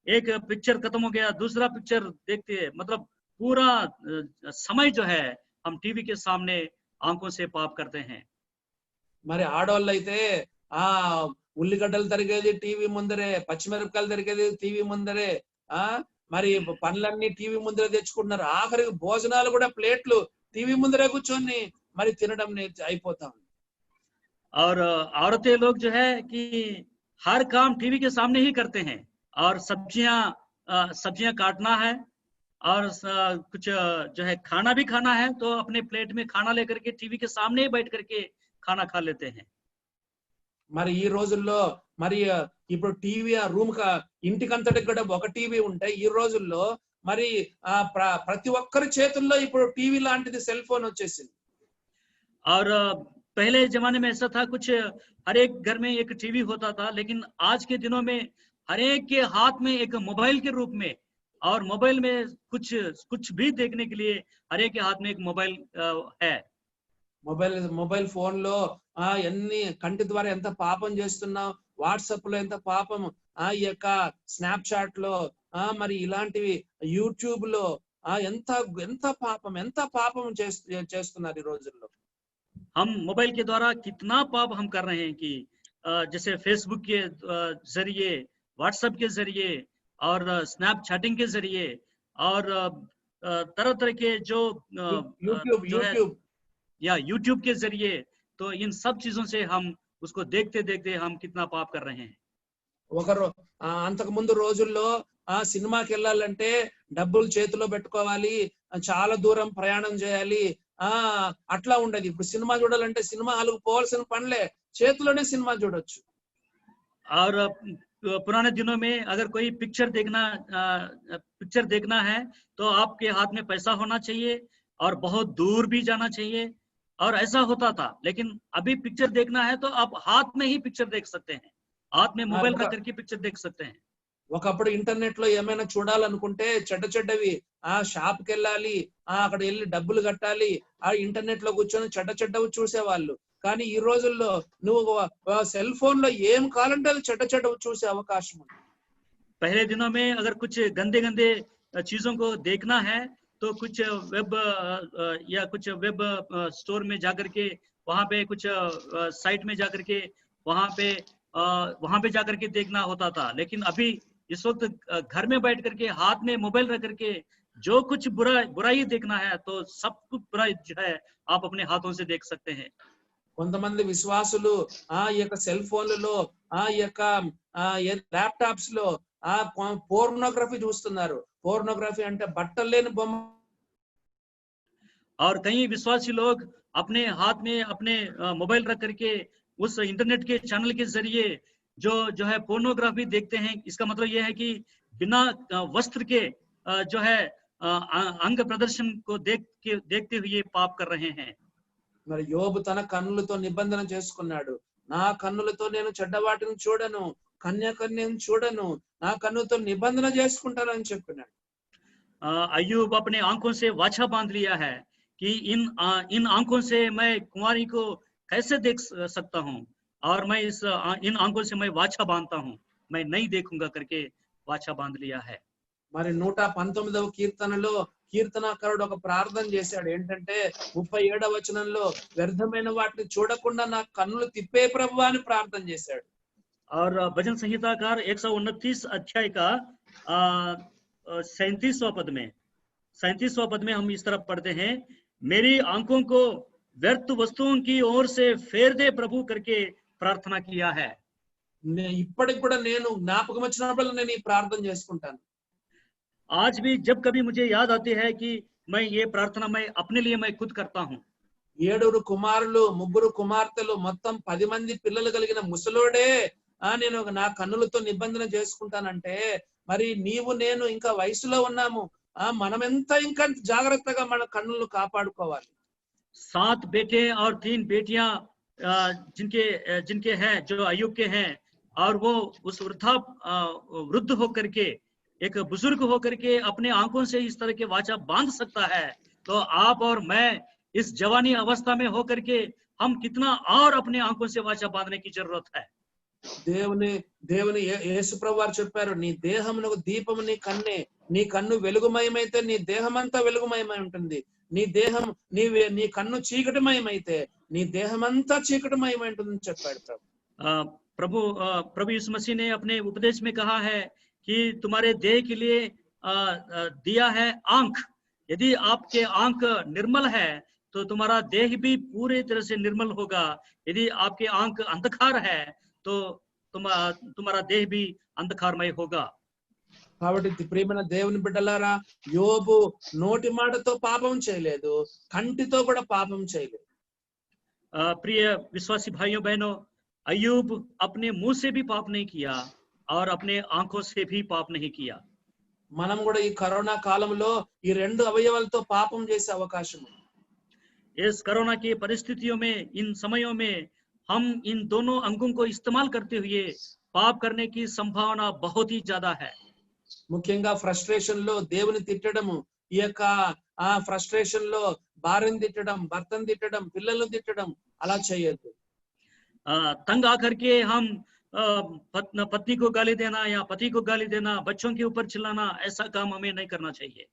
[SPEAKER 1] एक पिक्चर खत्म हो गया दूसरा पिक्चर देखते, मतलब पूरा समय जो है हम टीवी के सामने आंखों से पाप करते हैं।
[SPEAKER 2] మరి ఆడవాళ్ళు అయితే ఉల్లిగడ్డలు తరిగేది టీవీ ముందరే, పచ్చిమిరపకాయలు తరిగేది టీవీ ముందరే, మరి పనులన్నీ టీవీ ముందరే తెచ్చుకుంటున్నారు. ఆఖరికి భోజనాలు కూడా ప్లేట్లు టీవీ ముందరే కూర్చొని మరి తినడం అయిపోతా ఉంది.
[SPEAKER 1] और औरतें लोग जो है कि हर काम टीवी के सामने ही करते हैं, और सब्जियां काटना है, और कुछ जो है खाना भी खाना है, तो अपने प्लेट में खाना लेकर के टीवी के सामने ही बैठ करके खाना खा लेते हैं।
[SPEAKER 2] మరి ఈ రోజుల్లో మరి ఇప్పుడు టీవీ రూమ్ ఇంటికంతటికి కూడా ఒక టీవీ ఉంటాయి. ఈ రోజుల్లో మరి ప్రతి ఒక్కరి చేతుల్లో ఇప్పుడు టీవీ లాంటిది సెల్ ఫోన్ వచ్చేసింది.
[SPEAKER 1] और पहले जमाने में ऐसा था, कुछ हर एक घर में एक टीवी होता था, लेकिन आज के दिनों में हर एक के हाथ में एक मोबाइल के रूप में, और मोबाइल में कुछ भी देखने के लिए हर एक के हाथ में एक मोबाइल है।
[SPEAKER 2] మొబైల్ ఫోన్ లో ఎన్ని కంటి ద్వారా ఎంత పాపం చేస్తున్నాం, వాట్సాప్ లో ఎంత పాపం, ఈ యొక్క స్నాప్ చాట్ లో మరి ఇలాంటివి యూట్యూబ్ లో ఎంత పాపం చేస్తున్నారు ఈ రోజుల్లో.
[SPEAKER 1] हम मोबाइल के द्वारा कितना पाप हम कर रहे हैं कि जैसे फेसबुक के जरिए, व्हाट्सएप के जरिए, और स्नैप चैटिंग के जरिए, और तरह तरह के जो यूट्यूब के जरिए, तो इन सब चीजों से हम उसको देखते देखते हम कितना पाप कर रहे हैं।
[SPEAKER 2] ఒకరు అంతకు ముందు రోజుల్లో సినిమాకి వెళ్ళాలంటే డబ్బులు చేతిలో పెట్టుకోవాలి, చాలా దూరం ప్రయాణం చేయాలి, అట్లా ఉండదు. ఇప్పుడు సినిమా చూడాలంటే సినిమా హాల్కు పోవాల్సిన పనిలే, చేతిలోనే సినిమా చూడొచ్చు.
[SPEAKER 1] और पुराने दिनों में अगर कोई पिक्चर देखना है तो आपके हाथ में पैसा होना चाहिए, और बहुत दूर भी जाना चाहिए, और ऐसा होता था। लेकिन अभी पिक्चर देखना है तो आप हाथ में ही पिक्चर देख सकते हैं, हाथ में मोबाइल रख करके पिक्चर देख सकते हैं।
[SPEAKER 2] ఒకప్పుడు ఇంటర్నెట్ లో ఏమైనా చూడాలనుకుంటే చెడ్డవి షాప్ కి వెళ్ళాలి, అక్కడ వెళ్ళి డబ్బులు కట్టాలి, ఇంటర్నెట్ లో కూర్చొని చెడ్డవి చూసేవాళ్ళు. కానీ ఈ రోజుల్లో నువ్వు సెల్ ఫోన్ లో ఏం కావాలంటే అది చెడ్డ చెడ్డ చూసే అవకాశం ఉంది.
[SPEAKER 1] पहले दिनों में अगर कुछ गंदे गंदे चीजों को देखना है तो कुछ वेब या कुछ वेब स्टोर में जाकर के वहां पे कुछ साइट में जाकर के वहां पे जाकर के देखना होता था। लेकिन अभी इस वक्त घर में बैठ करके हाथ में मोबाइल रख करके जो कुछ बुराई देखना है तो सब कुछ बुराई जो है आप अपने हाथों से देख सकते हैं।
[SPEAKER 2] కొంతమంది విశ్వాసులు ఈ యొక్క సెల్ ఫోన్లలో ఈ యొక్క ల్యాప్టాప్స్ లో పోర్నోగ్రఫీ చూస్తున్నారు. పోర్నోగ్రఫీ అంటే బట్టలు లేని బొమ్మ.
[SPEAKER 1] और कई विश्वासी लोग अपने हाथ में अपने मोबाइल रख करके उस इंटरनेट के चैनल के जरिए जो है पोर्नोग्राफी देखते हैं। इसका मतलब यह है कि बिना वस्त्र के जो है अंग प्रदर्शन को देखते हुए पाप कर रहे हैं।
[SPEAKER 2] మరి యోబు తన కన్నులతో నిబంధన చేసుకున్నాడు. నా కన్నులతో నేను చెడ్డవాటిని చూడను, కన్యాకన్యను చూడను, నా కన్నులతో నిబంధన చేసుకుంటానని చెప్పినాడు.
[SPEAKER 1] अय्यूब अपने आंखों से वाचा बांध लिया है कि इन आंखों से मैं कुंवारी को कैसे देख सकता हूँ और मैं इन आंखों से मैं वाचा बांधता हूँ, मैं नहीं देखूंगा करके वाचा बांध लिया है।
[SPEAKER 2] మరి 119వ కీర్తనలో కీర్తనాకారుడు ఒక ప్రార్థన చేశాడు. ఏంటంటే 37వ వచనంలో వ్యర్థమైన వాటిని చూడకుండా నా కన్నులు తిప్పే ప్రభువా అని ప్రార్థన చేశాడు.
[SPEAKER 1] और भजन संहिताकार 129 अध्याय का 37वां पद में हम इस तरह पढ़ते हैं, मेरी आंखों को व्यर्थ वस्तुओं की ओर से फेर दे प्रभु करके प्रार्थना किया है।
[SPEAKER 2] ఇప్పటికి కూడా నేను జ్ఞాపకం వచ్చినప్పుడు నేను ఈ ప్రార్థన చేసుకుంటాను.
[SPEAKER 1] आज भी जब कभी मुझे याद आती है कि मैं ये प्रार्थना मैं अपने लिए मैं खुद करता हूँ।
[SPEAKER 2] 7 కుమారులు 3 కుమార్తెలు మొత్తం 10 మంది పిల్లలు కలిగిన ముసలోడే నేను నా కన్నులతో నిబంధన చేసుకుంటానంటే మరి నీవు నేను ఇంకా వయసులో ఉన్నాము. మనమెంత ఇంకా జాగ్రత్తగా మన కన్నులను కాపాడుకోవాలి.
[SPEAKER 1] 7 बेटे और 3 बेटियां जिनके हैं जो अय्यूब के हैं और वो उस वृद्ध होकर के एक बुजुर्ग होकर के अपने आंखों से इस तरह के वाचा बांध सकता है, तो आप और मैं इस जवानी अवस्था में होकर के हम कितना और अपने आंखों से वाचा बांधने की जरूरत है।
[SPEAKER 2] దేవుని యేసు ప్రభువు వారు చెప్పారు, నీ దేహమునకు దీపము నీ కన్నే, నీ కన్ను వెలుగుమయమైతే నీ దేహమంతా వెలుగుమయమై ఉంటుంది. నీ కన్ను చీకటిమయమైతే నీ దేహమంతా చీకటిమయమై ఉంటుందని చెప్పాడు
[SPEAKER 1] प्रभु यीशु मसीह ने अपने उपदेश में कहा है कि तुम्हारे देह के लिए दिया है आंख। यदि आपके आंख निर्मल है तो तुम्हारा देह भी पूरे तरह से निर्मल होगा। यदि आपके आंख अंधकार है तो तुम्हारा देह भी अंधकारमय होगा।
[SPEAKER 2] కాబట్టి ప్రియమైన దేవుని బిడ్డలారా, యోబు నోటి మాటతో పాపం చేయలేదు, కంటితో కూడా పాపం చేయలేదు.
[SPEAKER 1] प्रिय विश्वासी भाइयों बहनों, अय्यूब अपने मुंह से भी पाप नहीं किया और अपने आंखों से भी पाप नहीं किया।
[SPEAKER 2] మనం కూడా ఈ కరోనా కాలంలో ఈ 2 అవయవాలతో పాపం చేసే అవకాశం ఉంది.
[SPEAKER 1] इस कोरोना की परिस्थितियों में, इन समयों में हम इन दोनों अंगों को इस्तेमाल करते हुए पाप करने की संभावना बहुत ही ज्यादा है।
[SPEAKER 2] ముఖ్యంగా ఫ్రస్ట్రేషన్ లో దేవుని తిట్టడము, ఈ యొక్క ఫ్రస్ట్రేషన్ లో భార్యను తిట్టడం, భర్తను తిట్టడం, పిల్లలను తిట్టడం అలా చేయొద్దు.
[SPEAKER 1] तंग आकर के हम पत्नी को गाली देना या पति को गाली देना, बच्चों के ऊपर चिल्लाना, ऐसा काम हमें नहीं करना चाहिए।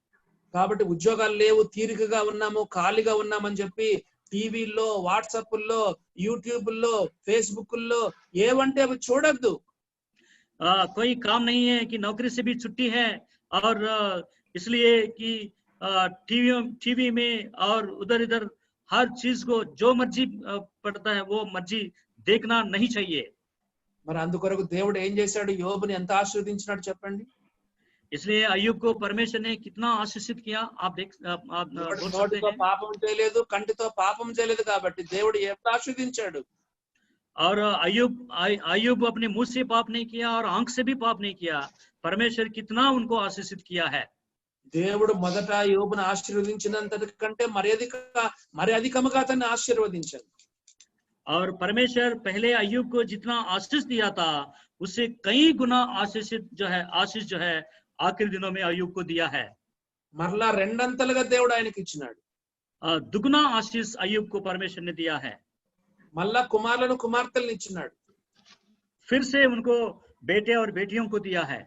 [SPEAKER 2] కాబట్టి ఉద్యోగాలు లేవు, తీరికగా ఉన్నాము, ఖాళీగా ఉన్నామని చెప్పి టీవీల్లో, వాట్సాప్ల్లో, యూట్యూబ్ల్లో, ఫేస్బుక్ల్లో ఏవంటే అవి చూడొద్దు.
[SPEAKER 1] कोई काम नहीं है कि नौकरी से भी छुट्टी है और इसलिए कि टीवी में और उधर इधर हर चीज को जो मर्जी पड़ता है वो मर्जी देखना नहीं चाहिए।
[SPEAKER 2] మరి అందుకొరకు దేవుడు ఏం చేశాడు? యోబుని ఎంత ఆశీర్వదించినాడు చెప్పండి.
[SPEAKER 1] इसलिए अय्यूब को परमेश्वर ने कितना आशीषित किया आप बोल सकते हैं।
[SPEAKER 2] పాపం చేయలేదు, కంటితో పాపం చేయలేదు కాబట్టి దేవుడు ఎంత ఆశీర్వదించాడు.
[SPEAKER 1] और अय्यूब अपने मुंह से पाप नहीं किया और आंख से भी पाप नहीं किया, परमेश्वर कितना उनको आशीषित किया है।
[SPEAKER 2] దేవుడు మొదట యోబును ఆశీర్వదించినంతకంటే మరి అధికముగా అతన్ని ఆశీర్వదించాడు.
[SPEAKER 1] और परमेश्वर पहले अय्यूब को जितना आशीष दिया था उससे कई गुना आशीष जो है आखिरी दिनों में अय्यूब को दिया है।
[SPEAKER 2] మరలా రెండంతలుగా దేవుడు ఆయనకి ఇచ్చినాడు.
[SPEAKER 1] दुगना आशीष अय्यूब को परमेश्वर ने दिया है।
[SPEAKER 2] మళ్ళా కుమారులను కుమార్తెలను ఇచ్చినాడు.
[SPEAKER 1] फिर से उनको बेटे और बेटियों को दिया है।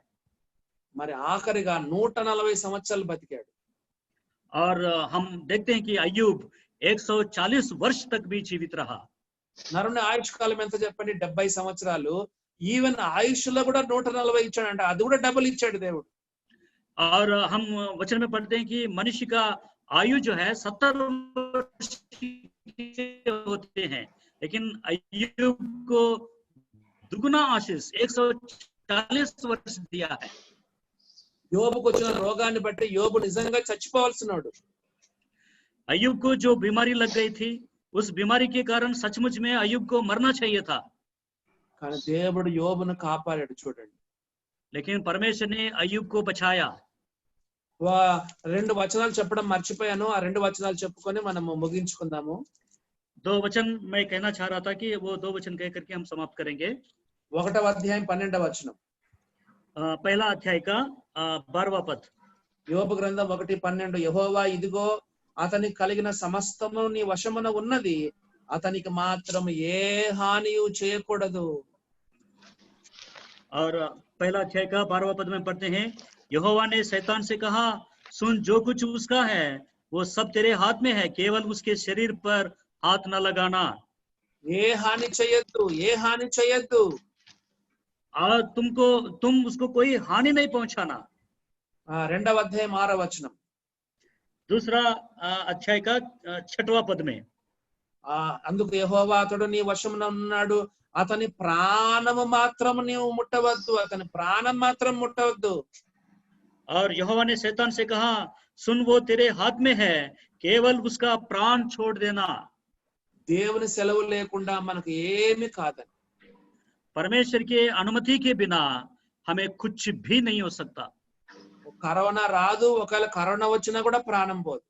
[SPEAKER 2] మరి ఆఖరిగా 140 సంవత్సరాలు బతికాడు.
[SPEAKER 1] और हम देखते हैं कि अय्यूब 140 वर्ष तक भी जीवित रहा।
[SPEAKER 2] నరుని ఆయుష్ కాలం ఎంత చెప్పండి? 70 సంవత్సరాలు. ఈవెన్ ఆయుష్ లో కూడా 140 ఇచ్చాడంట. అది కూడా డబుల్ ఇచ్చాడు దేవుడు.
[SPEAKER 1] और हम वचन में पढ़ते हैं कि मनुष्य का आयु जो है 70 वर्ष होते हैं, लेकिन अय्यूब को दुगुना आशीष 140 वर्ष दिया है।
[SPEAKER 2] యోబుకు వచ్చిన రోగాన్ని బట్టి యోబు నిజంగా చచ్చిపోవాల్సినాడు.
[SPEAKER 1] अय्यूब को जो बीमारी लग गई थी, उस बीमारी के कारण सचमुच में अय्यूब को मरना चाहिए था,
[SPEAKER 2] కానీ దేవుడు యోబును కాపాడాడు. చూడండి,
[SPEAKER 1] लेकिन परमेश्वर ने अय्यूब को बचाया।
[SPEAKER 2] 2 వచనాలు చెప్పడం మర్చిపోయాను. ఆ 2 వచనాలు చెప్పుకొని మనము ముగించుకుందాము.
[SPEAKER 1] 2 वचन मैं कहना चाह रहा था कि वो 2 वचन कह करके हम समाप्त करेंगे।
[SPEAKER 2] 1వ అధ్యాయం 12వ వచనం.
[SPEAKER 1] पहला अध्याय का 12वां पद।
[SPEAKER 2] యోబు గ్రంథం 1:12. యెహోవా ఇదిగో అతనికి కలిగిన సమస్తము నీ వశమున ఉన్నది, అతనికి మాత్రం ఏ హానియు చేయకూడదు.
[SPEAKER 1] और पहला अध्याय का 12वां पद में पढ़ते हैं, यहोवा ने शैतान से कहा, सुन, जो कुछ उसका है वो सब तेरे हाथ में है, केवल उसके शरीर पर हाथ न लगाना।
[SPEAKER 2] ఏ హాని చేయొద్దు, ఏ హాని చేయొద్దు.
[SPEAKER 1] और तुम उसको कोई हानि नहीं पहुंचाना।
[SPEAKER 2] 2వ అధ్యాయం 6వ వచనం.
[SPEAKER 1] दूसरा अध्याय का 6वां पद में,
[SPEAKER 2] అందుకు యెహోవా అతడు నీ వశమున ఉన్నాడు, అతని ప్రాణము మాత్రం నీవు ముట్టవద్దు, అతని ప్రాణం మాత్రం ముట్టవద్దు.
[SPEAKER 1] और यहोवा ने शैतान से कहा, सुन, वो तेरे हाथ में है, केवल उसका प्राण छोड़ देना।
[SPEAKER 2] దేవుని సెలవు లేకుండా మనకు ఏమీ కాదని.
[SPEAKER 1] परमेश्वर के अनुमति के बिना हमें कुछ भी नहीं हो सकता।
[SPEAKER 2] కరోనా రాదు, ఒకవేళ కరోనా వచ్చినా కూడా ప్రాణం పోదు.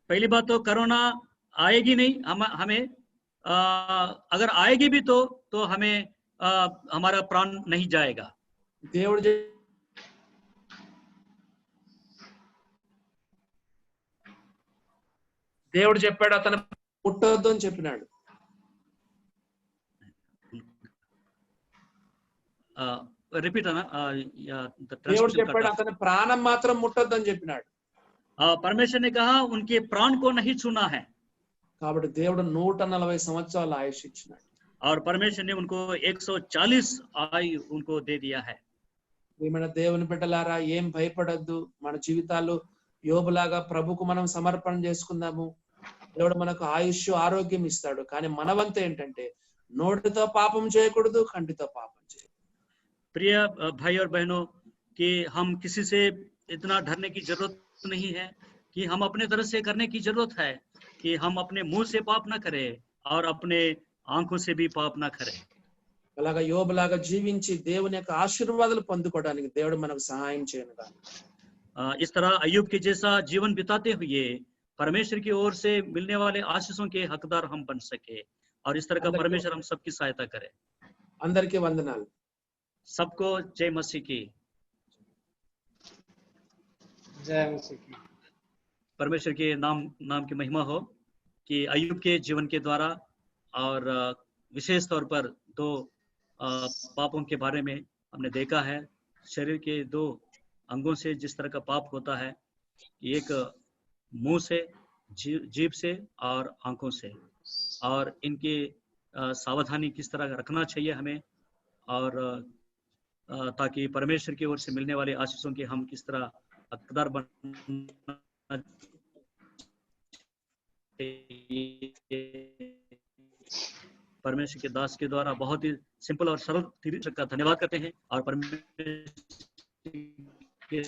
[SPEAKER 1] पहली बात तो कोरोना आएगी नहीं, हमें अगर आएगी भी तो हमें हमारा प्राण नहीं जाएगा।
[SPEAKER 2] దేవుడు చెప్పాడు అతను ముట్టొద్దు అని చెప్పినాడు.
[SPEAKER 1] रिपीट ना,
[SPEAKER 2] దేవుడు చెప్పాడు అతని ప్రాణం మాత్రం ముట్టొద్దు అని చెప్పినాడు.
[SPEAKER 1] परमेश्वर ने कहा उनके प्राण को नहीं छूना है।
[SPEAKER 2] కాబట్టి దేవుడు 140 సంవత్సరాల ఆయుష్ ఇచ్చినాడు.
[SPEAKER 1] और परमेश्वर ने उनको 140 आयु उनको दे दिया है।
[SPEAKER 2] ప్రియమైన దేవుని బిడ్డలారా, ఏం భయపడొద్దు. మన జీవితాలు యోబులాగా ప్రభుకు మనం సమర్పణ చేసుకుందాము. దేవుడు మనకు ఆయుష్, ఆరోగ్యం ఇస్తాడు. కానీ మన వంతు ఏంటంటే నోటితో పాపం చేయకూడదు, కంటితో పాపం చేయకూడదు.
[SPEAKER 1] प्रिय भाई और बहनों, कि हम किसी से इतना डरने की जरूरत नहीं है, कि हम अपने तरफ से करने की जरूरत है कि हम अपने मुंह से पाप ना करें और अपने आंखों से भी पाप ना करें।
[SPEAKER 2] అలాగా యోబులాగా జీవించి దేవుని యొక్క ఆశీర్వాదాలు పొందుకోవడానికి దేవుడు మనకు సహాయం చేయనుగా.
[SPEAKER 1] इस तरह अय्यूब के जैसा जीवन बिताते हुए परमेश्वर की ओर से मिलने वाले आशीषों के हकदार हम बन सके, और इस तरह का परमेश्वर हम सबकी सहायता करे।
[SPEAKER 2] అందరికీ వందనాలు.
[SPEAKER 1] सबको जय मसीह की।
[SPEAKER 2] जय मसीह की।
[SPEAKER 1] परमेश्वर के नाम की महिमा हो कि अय्यूब के जीवन के द्वारा और विशेष तौर पर 2 पापों के बारे में हमने देखा है। शरीर के 2 अंगों से जिस तरह का पाप होता है, एक मुंह से, जीभ से और आंखों से, और इनके सावधानी किस तरह रखना चाहिए हमें, और ताकि परमेश्वर की ओर से मिलने वाले आशीषों के हम किस तरह हकदार बनना परमेश्वर के दास के द्वारा बहुत ही सिंपल और सरल तरीके का धन्यवाद करते हैं, और परमेश्वर के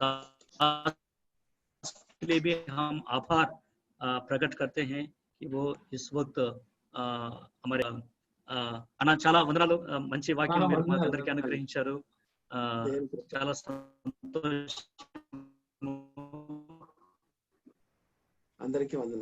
[SPEAKER 1] दास के लिए भी हम आभार प्रकट करते हैं कि वो इस वक्त हमारे అన్న చాలా వందనాలు, మంచి వాక్యం మీరు మాకు అందరికీ అనుగ్రహించారు. చాలా సంతోషం.
[SPEAKER 2] అందరికీ వందనాలు.